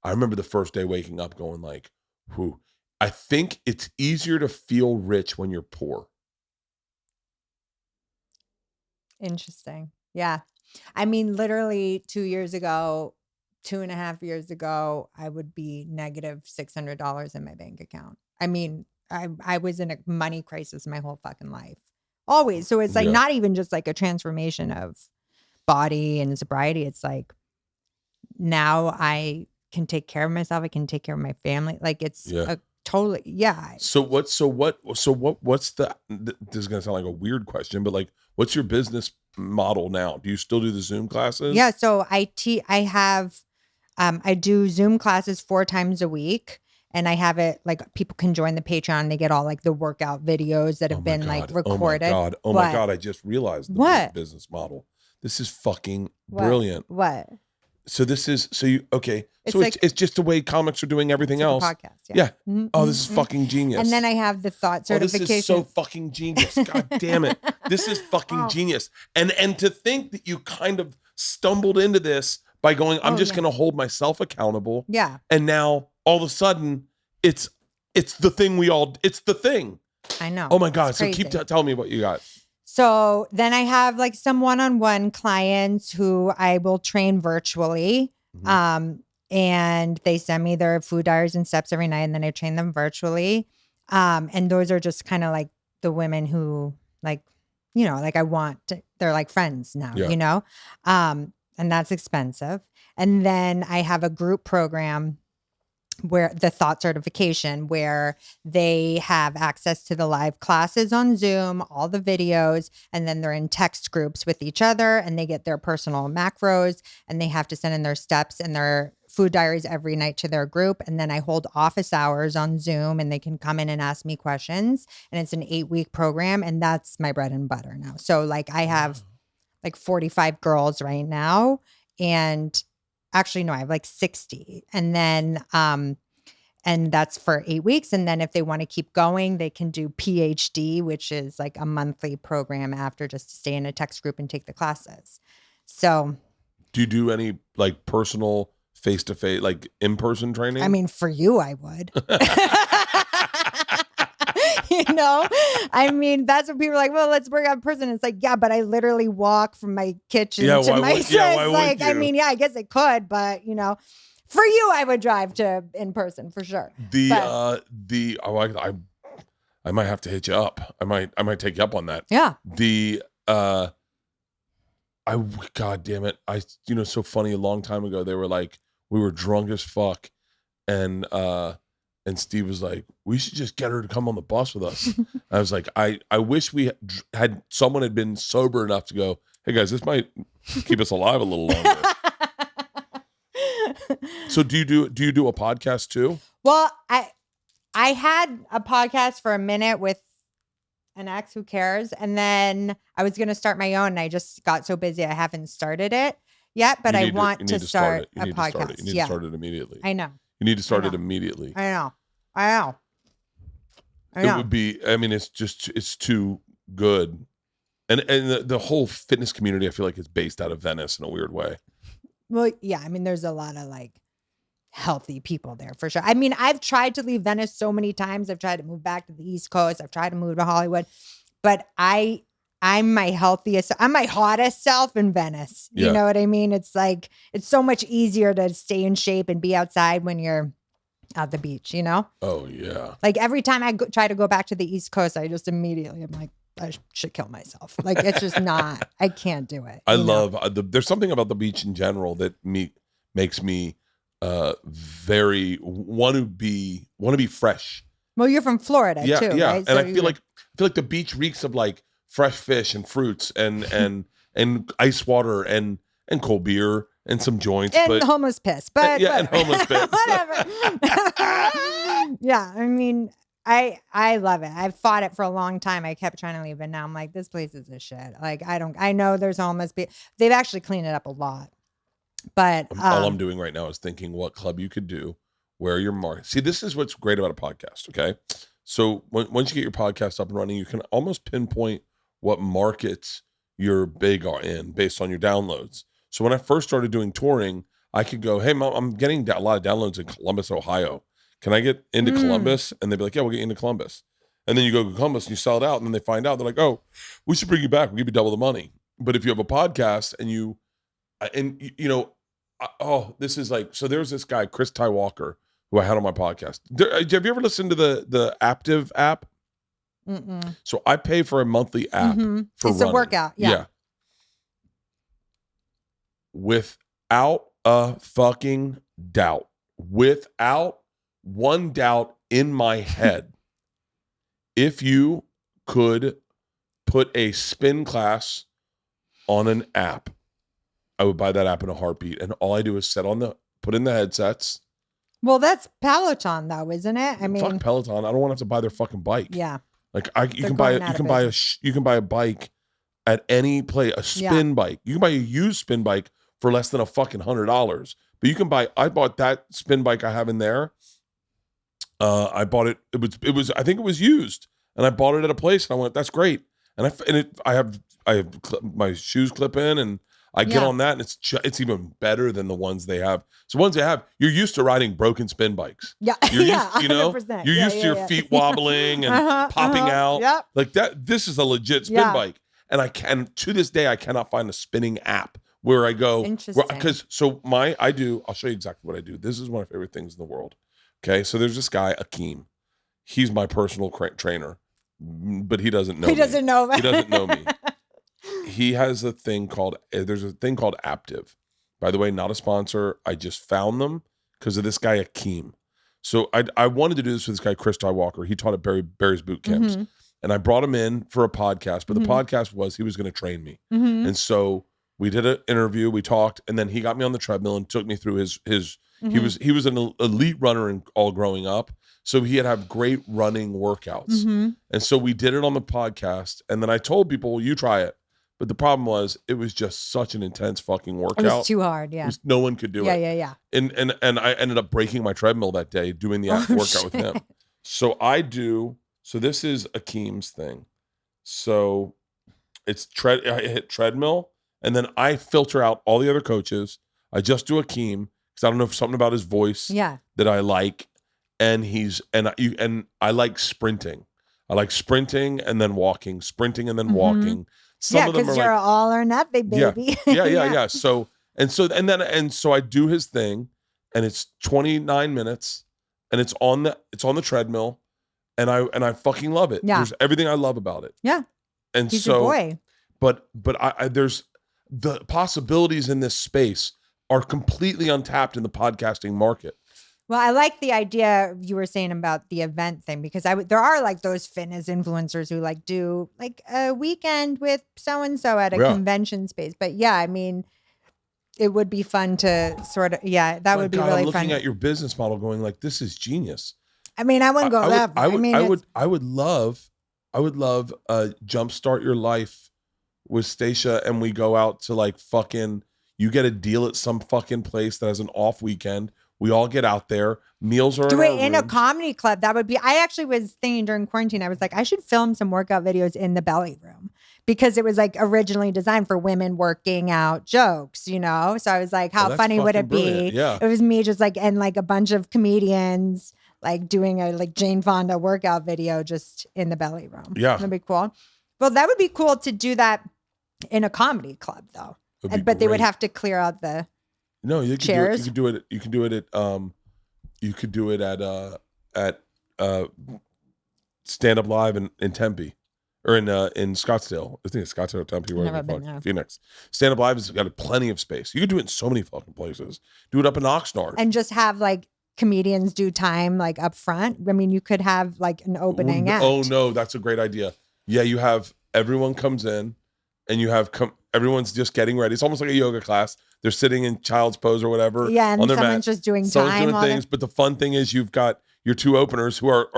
I remember the first day waking up going like, whew. I think it's easier to feel rich when you're poor. Interesting. Yeah. I mean, literally 2.5 years ago, I would be negative $600 in my bank account. I mean, I was in a money crisis my whole fucking life. Always. So it's like not even just like a transformation of body and sobriety. It's like now I can take care of myself. I can take care of my family. Like it's a totally, So what's the, this is going to sound like a weird question, but like, what's your business model now? Do you still do the Zoom classes? Yeah. So I do Zoom classes 4 times a week. And I have it like people can join the Patreon. They get all like the workout videos that have been like recorded. Oh my God. I just realized the business model. This is fucking brilliant. What? So this is, it's just the way comics are doing everything else. Podcast. Yeah. Mm-hmm. Oh, this is fucking genius. And then I have the Thot certification. This is so fucking genius. God damn it. This is fucking genius. And to think that you kind of stumbled into this by going, I'm just going to hold myself accountable. Yeah. And now all of a sudden it's the thing it's the thing. I know. Oh my God. So keep telling me what you got. So then I have like some one-on-one clients who I will train virtually. Mm-hmm. And they send me their food diaries and steps every night. And then I train them virtually. And those are just kind of like the women who like, like they're like friends now, and that's expensive. And then I have a group program where the Thot certification, where they have access to the live classes on Zoom, all the videos, and then they're in text groups with each other and they get their personal macros and they have to send in their steps and their food diaries every night to their group. And then I hold office hours on Zoom and they can come in and ask me questions. And it's an 8-week program. And that's my bread and butter now. So like I have like 45 girls right now. And actually, no, I have like 60. And then, and that's for 8 weeks. And then if they want to keep going, they can do PhD, which is like a monthly program after, just to stay in a text group and take the classes. So do you do any like personal face-to-face, like in-person training? I mean, for you, I would. I mean, that's what people are like, well, let's work out in person. It's like, yeah, but I literally walk from my kitchen to my why like, would you? I mean, yeah, I guess it could, but for you, I would drive to in person for sure. I might have to hit you up. I might take you up on that. Yeah. God damn it. So funny. A long time ago, they were like, we were drunk as fuck. And Steve was like, we should just get her to come on the bus with us. I was like, I wish we had someone had been sober enough to go, hey guys, this might keep us alive a little longer. So do you do a podcast too? Well, I had a podcast for a minute with an ex, who cares? And then I was going to start my own and I just got so busy I haven't started it yet, but I want to start a podcast. You need to start it immediately. I know. You need to start it immediately. I know. It would be, I mean, it's too good. And the whole fitness community, I feel like, is based out of Venice in a weird way. Well, yeah, I mean, there's a lot of like healthy people there for sure. I mean, I've tried to leave Venice so many times. I've tried to move back to the East Coast. I've tried to move to Hollywood, but I'm my hottest self in Venice. You know what I mean? It's like, it's so much easier to stay in shape and be outside when you're at the beach, Oh yeah. Like every time I try to go back to the East Coast, I just immediately, I'm like, I should kill myself. Like, it's just not, I can't do it. I love, there's something about the beach in general that makes me very want to be fresh. Well, you're from Florida too, yeah. right? And I feel like the beach reeks of like fresh fish and fruits and ice water and cold beer and some joints and homeless piss, but and homeless piss. Whatever. Yeah, I mean, I love it. I've fought it for a long time. I kept trying to leave, and now I'm like, this place is a shit. Like, I know there's homeless people. They've actually cleaned it up a lot. But all I'm doing right now is thinking what club you could do, where your market. See, this is what's great about a podcast. Okay, so once you get your podcast up and running, you can almost pinpoint what markets you're big in based on your downloads. So when I first started doing touring, I could go, hey, Mom, I'm getting a lot of downloads in Columbus, Ohio. Can I get into Columbus? And they'd be like, yeah, we'll get you into Columbus. And then you go to Columbus and you sell it out, and then they find out, they're like, oh, we should bring you back. We'll give you double the money. But if you have a podcast this is like, so there's this guy, Chris Ty Walker, who I had on my podcast. Have you ever listened to the Aptiv app? Mm-mm. So I pay for a monthly app for it's running. a workout. Yeah. Without a fucking doubt, without one doubt in my head, if you could put a spin class on an app, I would buy that app in a heartbeat. And all I do is put in the headsets. Well, that's Peloton though, isn't it? I mean, fuck Peloton. I don't want to have to buy their fucking bike. Yeah. Like you can buy a bike at any place, a spin bike. You can buy a used spin bike for less than a fucking $100. But you can I bought that spin bike I have in there. I bought it. It was I think it was used, and I bought it at a place, and I went, that's great. And I have my shoes clip in, and I get on that, and it's even better than the ones they have. So ones they have, you're used to riding broken spin bikes. Yeah, you're used, 100%. You're used to your feet wobbling and popping out. Yep. Like that. This is a legit spin bike, and to this day I cannot find a spinning app where I go. Interesting. I'll show you exactly what I do. This is one of my favorite things in the world. Okay, so there's this guy Akeem. He's my personal trainer, but he doesn't know. He doesn't know me. He has there's a thing called Aptiv. By the way, not a sponsor. I just found them because of this guy Akeem. So I wanted to do this with this guy Chris Ty Walker. He taught at Barry's boot camps, and I brought him in for a podcast. But the podcast was he was going to train me, and so we did an interview. We talked, and then he got me on the treadmill and took me through his. He was an elite runner and all growing up. So he had great running workouts. And so we did it on the podcast. And then I told people, well, you try it. But the problem was it was just such an intense fucking workout. It was too hard, yeah. No one could do it. Yeah. And I ended up breaking my treadmill that day doing the workout with him. So this is Akeem's thing. So it's I hit treadmill, and then I filter out all the other coaches. I just do Akeem because I don't know if something about his voice that I like. And I like sprinting. I like sprinting and then walking, sprinting and then Mhm. walking. Some of them are because you're like, all or nothing, baby. yeah. So I do his thing, and it's 29 minutes, and it's on the treadmill, and I fucking love it. Yeah. There's everything I love about it. Yeah. And He's so, your boy. but I there's the possibilities in this space are completely untapped in the podcasting market. Well, I like the idea you were saying about the event thing, because there are like those fitness influencers who like do like a weekend with so-and-so at a convention space. But yeah, I mean, it would be fun to sort of, that would be really fun. I'm looking at your business model going like, this is genius. I mean, I wouldn't go that far. I would love jumpstart your life with Stasia, and we go out to like fucking, you get a deal at some fucking place that has an off weekend. We all get out there. Meals are do it in a comedy club. That would be. I actually was thinking during quarantine, I was like, I should film some workout videos in the belly room, because it was like originally designed for women working out jokes, you know? So I was like, how funny would it be? Yeah. It was me just like, and like a bunch of comedians like doing a like Jane Fonda workout video just in the belly room. Yeah. That'd be cool. Well, that would be cool to do that in a comedy club though. But they would have to clear out the chairs. You could do it at Stand Up Live in Tempe, or in Scottsdale. I think it's Scottsdale or Tempe, wherever the fuck. Phoenix. Stand Up Live has got plenty of space. You could do it in so many fucking places. Do it up in Oxnard. And just have like comedians do time like up front. I mean, you could have like an opening act. Oh no, that's a great idea. Yeah, you have everyone comes in, and you have everyone's just getting ready. It's almost like a yoga class. They're sitting in child's pose or whatever. Yeah, and on their someone's mat. just doing someone's time. Doing things. But the fun thing is, you've got your two openers who are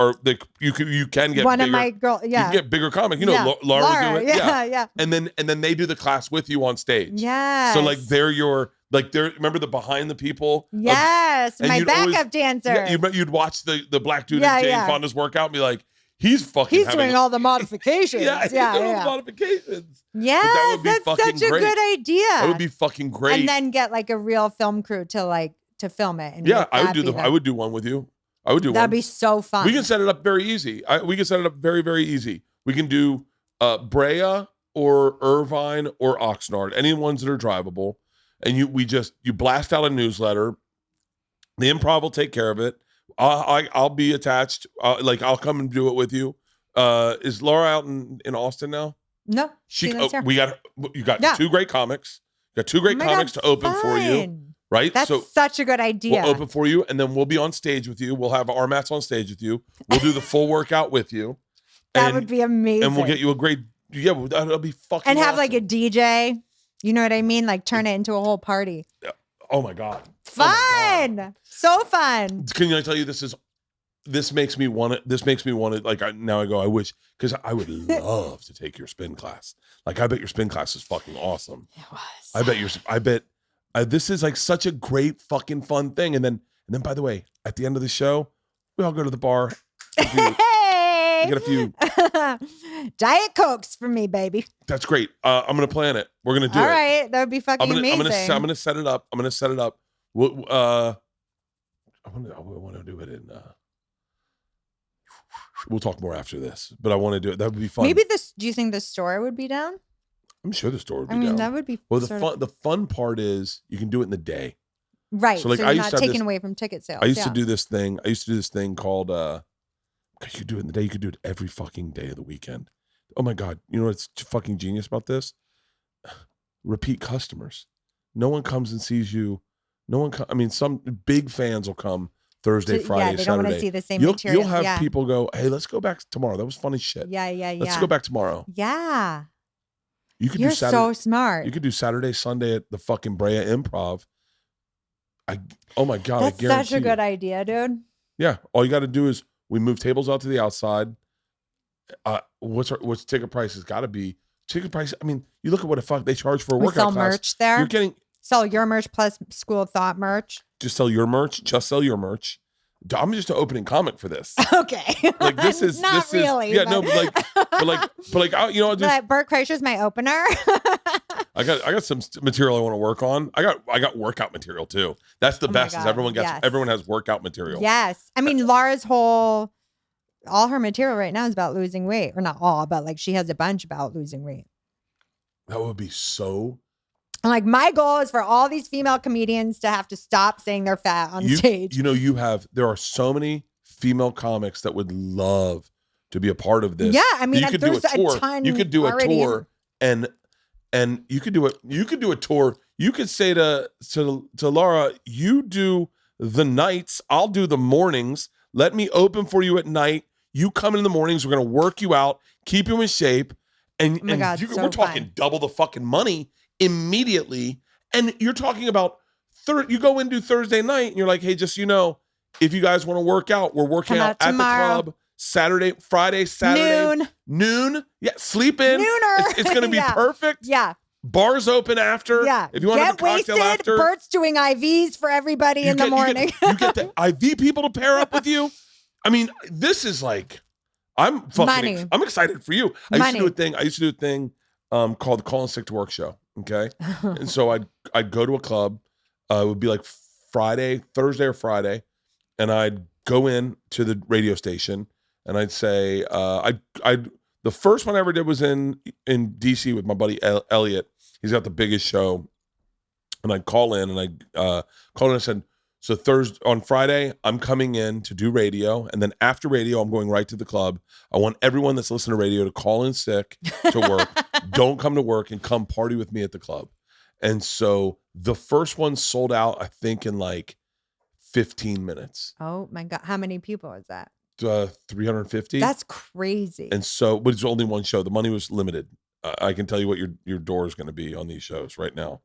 you can get one bigger, of my girls. Yeah, you can get bigger comics. You know, Laura would do it. Yeah. And then they do the class with you on stage. Yeah. So like they're remember the behind the people. Yes, my backup dancer. Yeah, you'd watch the black dude in Jane Fonda's workout and be like, he's doing all the modifications. Doing all the modifications. Yes, that's such a good idea. That would be fucking great. And then get like a real film crew to film it. And I would do one with you. I would do one. That'd be so fun. We can set it up very easy. We can set it up very, very easy. We can do Brea or Irvine or Oxnard, any ones that are drivable. And you blast out a newsletter. The Improv will take care of it. I'll be attached. I'll come and do it with you. Is Laura out in Austin now? No, you got two great comics. You got two great comics to open for you. Right? That's such a good idea. We'll open for you, and then we'll be on stage with you. We'll have our mats on stage with you. We'll do the full workout with you. That would be amazing. And we'll get you a great, that'll be fucking And have awesome. like a DJ. You know what I mean? Like turn it into a whole party. Oh my God. Fun. Oh my God. So fun. Can I tell you, this makes me want to, now I go, I wish, because I would love to take your spin class. Like, I bet your spin class is fucking awesome. It was. I bet this is like such a great fucking fun thing. And then by the way, at the end of the show, we all go to the bar. Hey, get a few Diet Cokes for me, baby. That's great. I'm gonna plan it. We're gonna do it. All right, that would be fucking amazing. I'm gonna set it up. I want to do it in. We'll talk more after this, but I want to do it. That would be fun. Maybe do you think the store would be down? I'm sure the store would be down. That would be. Well, the fun part is you can do it in the day. Right. So you're not taking away from ticket sales. I used to do this thing. Called. You could do it in the day. You could do it every fucking day of the weekend. Oh my God! You know what's fucking genius about this? Repeat customers. No one comes and sees you. Some big fans will come Thursday, Friday, they Saturday. don't want to see the same material. You'll have people go, hey, let's go back tomorrow. That was funny shit. Yeah. Let's go back tomorrow. Yeah. You're so smart. You could do Saturday, Sunday at the fucking Brea Improv. Oh my God, that's such a good idea, dude. Yeah. All you got to do is we move tables out to the outside. What's ticket prices? Got to be ticket price. I mean, you look at what the fuck they charge for a workout sell class. Merch there. You're getting sell your merch plus School of Thought merch. Just sell your merch. I'm just an opening comic for this. Okay. Like this is not really. Yeah, no, but Bert Kreischer's my opener. I got some material I want to work on. I got workout material too. That's the best. Is everyone has workout material. Yes, I mean Laura's whole all her material right now is about losing weight, or not all, but like she has a bunch about losing weight. That would be so. And like my goal is for all these female comedians to have to stop saying they're fat on stage. You know, there are so many female comics that would love to be a part of this. Yeah, I mean, you could do a tour. You could do a tour, and you could do it. You could do a tour. You could say to Laura, you do the nights, I'll do the mornings. Let me open for you at night. You come in the mornings. We're gonna work you out, keep you in shape, and, we're talking double the fucking money immediately. And you're talking about you go in do Thursday night, and you're like, hey, just if you guys want to work out, we're working out at the club Friday, Saturday noon. Yeah, sleep in. Nooner. It's going to be perfect. Yeah. Bars open after. Yeah. If you want to have a cocktail wasted, after. Bert's doing IVs for everybody in the morning. You get the IV people to pair up with you. I mean, this is like, I'm excited for you. I used to do a thing called the Call and Sick to Work show. Okay. And so I'd go to a club. It would be like Thursday or Friday. And I'd go in to the radio station and I'd say, the first one I ever did was in DC with my buddy Elliot. He's got the biggest show. And I'd call in and I called in and said, so on Friday, I'm coming in to do radio. And then after radio, I'm going right to the club. I want everyone that's listening to radio to call in sick to work. Don't come to work and come party with me at the club. And so the first one sold out, I think, in like 15 minutes. Oh my God. How many people is that? 350. That's crazy. And so, but it's only one show. The money was limited. I can tell you what your door is going to be on these shows right now.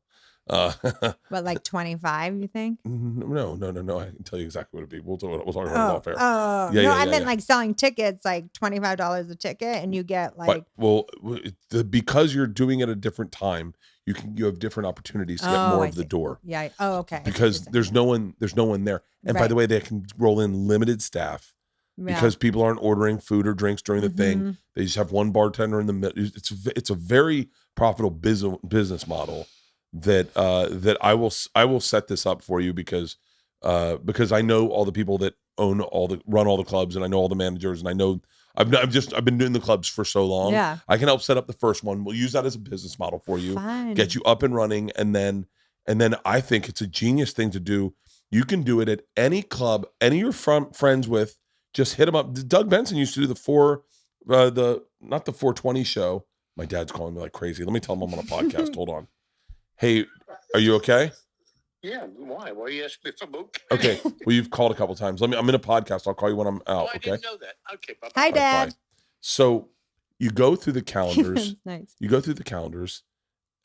What, like 25, you think? No. I can tell you exactly what it'd be. We'll talk about it off air. Oh, yeah, no, I meant like selling tickets, like $25 a ticket, and you get like. Because you're doing it at a different time, you have different opportunities to get more of the door. Yeah. Oh, okay. Because there's no one there, and by the way, they can roll in limited staff. Yeah. Because people aren't ordering food or drinks during the thing. They just have one bartender in the middle. It's a very profitable business model. That I will set this up for you because I know all the people that run all the clubs, and I know all the managers, and I know I've been doing the clubs for so long. Yeah. I can help set up the first one. We'll use that as a business model for you. Fun. Get you up and running, and then I think it's a genius thing to do. You can do it at any club, any you're friends with. Just hit them up. Doug Benson used to do not the 420 show. My dad's calling me like crazy. Let me tell him I'm on a podcast. Hold on. Hey, are you okay? Yeah, why? Why are you asking if I'm okay? Okay. Well, you've called a couple times. I'm in a podcast. I'll call you when I'm out. I didn't know that. Okay, bye-bye. Hi, Dad. Bye. So you go through the calendars. Nice. You go through the calendars,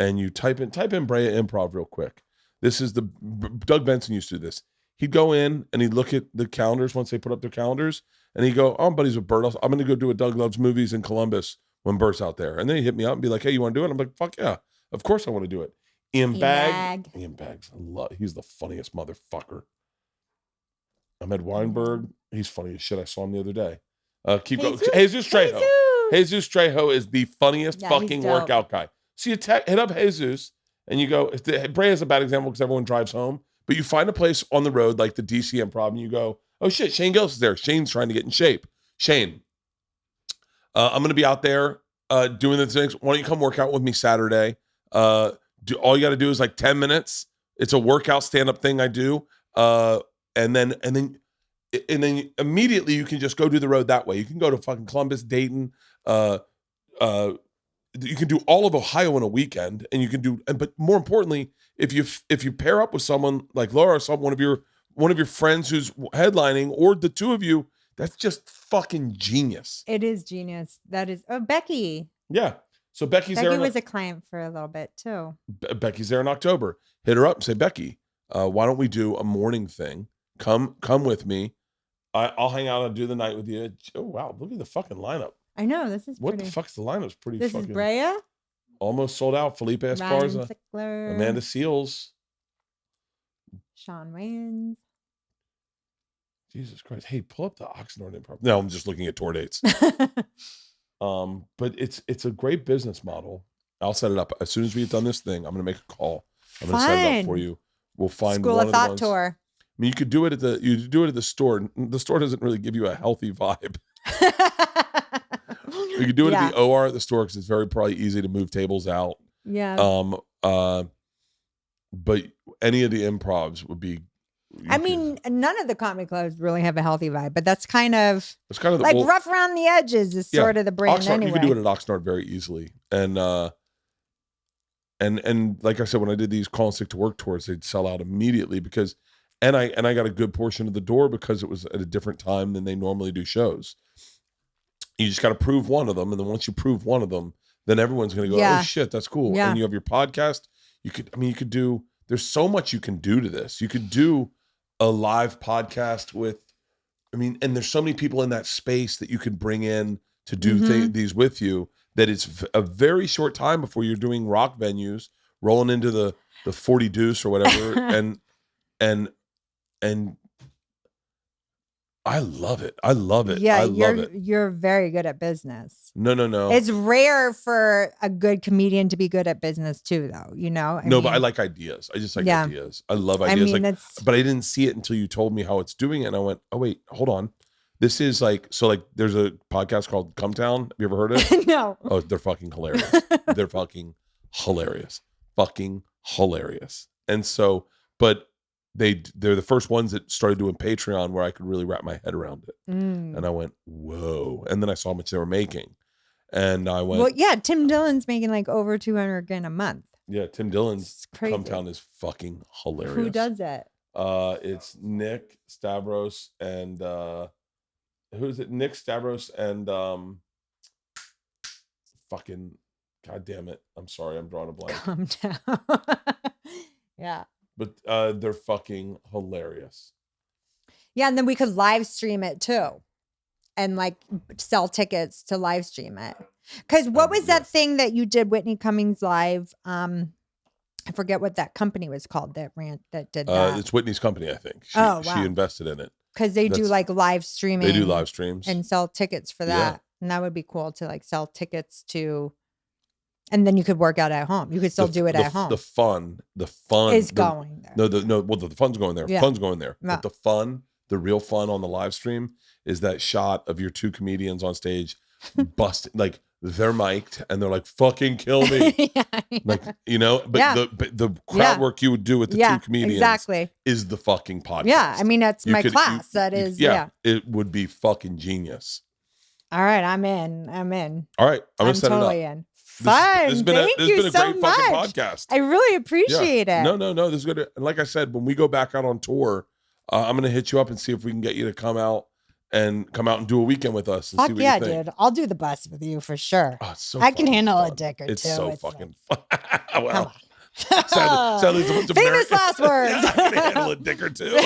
and you type in Brea Improv real quick. This is Doug Benson used to do this. He'd go in and he'd look at the calendars once they put up their calendars, and he'd go, "Oh, I'm buddies with Bert. I'm going to go do a Doug Loves Movies in Columbus when Bert's out there." And then he'd hit me up and be like, "Hey, you want to do it?" I'm like, "Fuck yeah, of course I want to do it." Ian Baggs, he's the funniest motherfucker. Ahmed Weinberg, he's funny as shit. I saw him the other day. Keep going. Jesus Trejo. Jesus Trejo is the funniest fucking workout guy. So you hit up Jesus, and you go. Brea is a bad example because everyone drives home, but you find a place on the road like the DC Improv, and you go, "Oh shit, Shane Gillis is there. Shane's trying to get in shape. Shane, I'm going to be out there doing the things. Why don't you come work out with me Saturday?" All you got to do is like 10 minutes. It's a workout stand-up thing I do. And then immediately you can just go do the road that way. You can go to fucking Columbus, Dayton. You can do all of Ohio in a weekend, and you can do. But more importantly, if you pair up with someone like Laura, one of your friends who's headlining, or the two of you, that's just fucking genius. It is genius. That is. Oh, Becky. Yeah. So Becky was a client for a little bit too. Becky's there in October. Hit her up and say, "Becky, why don't we do a morning thing? Come with me. I'll hang out and do the night with you." Oh wow, look at the fucking lineup. I know, this is what the fuck's the lineup's pretty. This fucking, is Brea. Almost sold out. Felipe Esparza, Amanda Seals, Sean Wayans. Jesus Christ! Hey, pull up the Oxnard Improv. No, I'm just looking at tour dates. But it's a great business model. I'll set it up as soon as we've done this thing. I'm gonna make a call. I'm gonna set it up for you. We'll find School one of Thought tour. I mean, you do it at the store. The store doesn't really give you a healthy vibe. You could do it at the OR at the store because it's probably easy to move tables out. Yeah. But any of the improvs would be. I mean, none of the comedy clubs really have a healthy vibe, but that's kind of the, like rough around the edges is sort of the brand Oxnard, anyway. You can do it at Oxnard very easily. And like I said, when I did these Call and Sick to Work tours, they'd sell out immediately because, and I got a good portion of the door because it was at a different time than they normally do shows. You just got to prove one of them. And then once you prove one of them, then everyone's going to go, oh shit, that's cool. Yeah. And you have your podcast. You could do, there's so much you can do to this. You could do a live podcast with, and there's so many people in that space that you could bring in to do these with you that it's a very short time before you're doing rock venues, rolling into the 40 Deuce or whatever. and I love it. I love it. Yeah, love it. You're very good at business. No. It's rare for a good comedian to be good at business too, though. I mean, but I like ideas. I just like ideas. I love ideas. But I didn't see it until you told me how it's doing it. And I went, oh, wait, hold on. This is there's a podcast called Come Town. Have you ever heard of it? No. Oh, they're fucking hilarious. They're fucking hilarious. Fucking hilarious. And so, but they're the first ones that started doing Patreon where I could really wrap my head around it. And I went, whoa. And then I saw how much they were making. And I went, well, yeah, Tim Dillon's making like over $200,000 a month. Yeah, Tim Dillon's Come Town is fucking hilarious. Who does it? It's Nick Stavros and who is it? Nick Stavros and fucking god damn it. I'm sorry, I'm drawing a blank. Come down. Yeah. But they're fucking hilarious. Yeah, and then we could live stream it too. And like sell tickets to live stream it. Because what was that thing that you did, Whitney Cummings Live? I forget what that company was called that did that. It's Whitney's company, I think. She invested in it. Because they do like live streaming. They do live streams. And sell tickets for that. Yeah. And that would be cool to like sell tickets to. And then you could work out at home. You could still do it at home. The fun is going there. No. Well, the fun's going there. Yeah. Fun's going there. Yeah. But the real fun on the live stream is that shot of your two comedians on stage busting, like they're mic'd and they're like, fucking kill me. Yeah. Like, but the crowd work you would do with the two comedians is the fucking podcast. Yeah. I mean, that's my class. That is. It would be fucking genius. All right. I'm in. All right. I'm going to set totally it up. In. Fun. This has been a great fucking podcast. I really appreciate it. No. This is good. And like I said, when we go back out on tour, I'm going to hit you up and see if we can get you to come out and do a weekend with us. And see what you think. Dude. I'll do the bus with you for sure. Oh, it's so I can handle fun. a dick or it's two. So it's so fucking fun. Well, sadly, famous last words. I can handle a dick or two.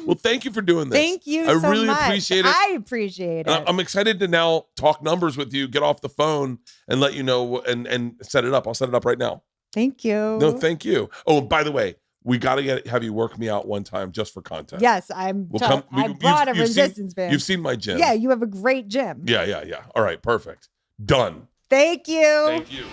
Well, thank you for doing this. Thank you so much. I really appreciate it. I appreciate it. I'm excited to now talk numbers with you, get off the phone and let you know and set it up. I'll set it up right now. Thank you. No, thank you. Oh, by the way, we got to have you work me out one time just for content. Yes, I brought a resistance band. You've seen my gym. Yeah, you have a great gym. Yeah. All right, perfect. Done. Thank you. Thank you.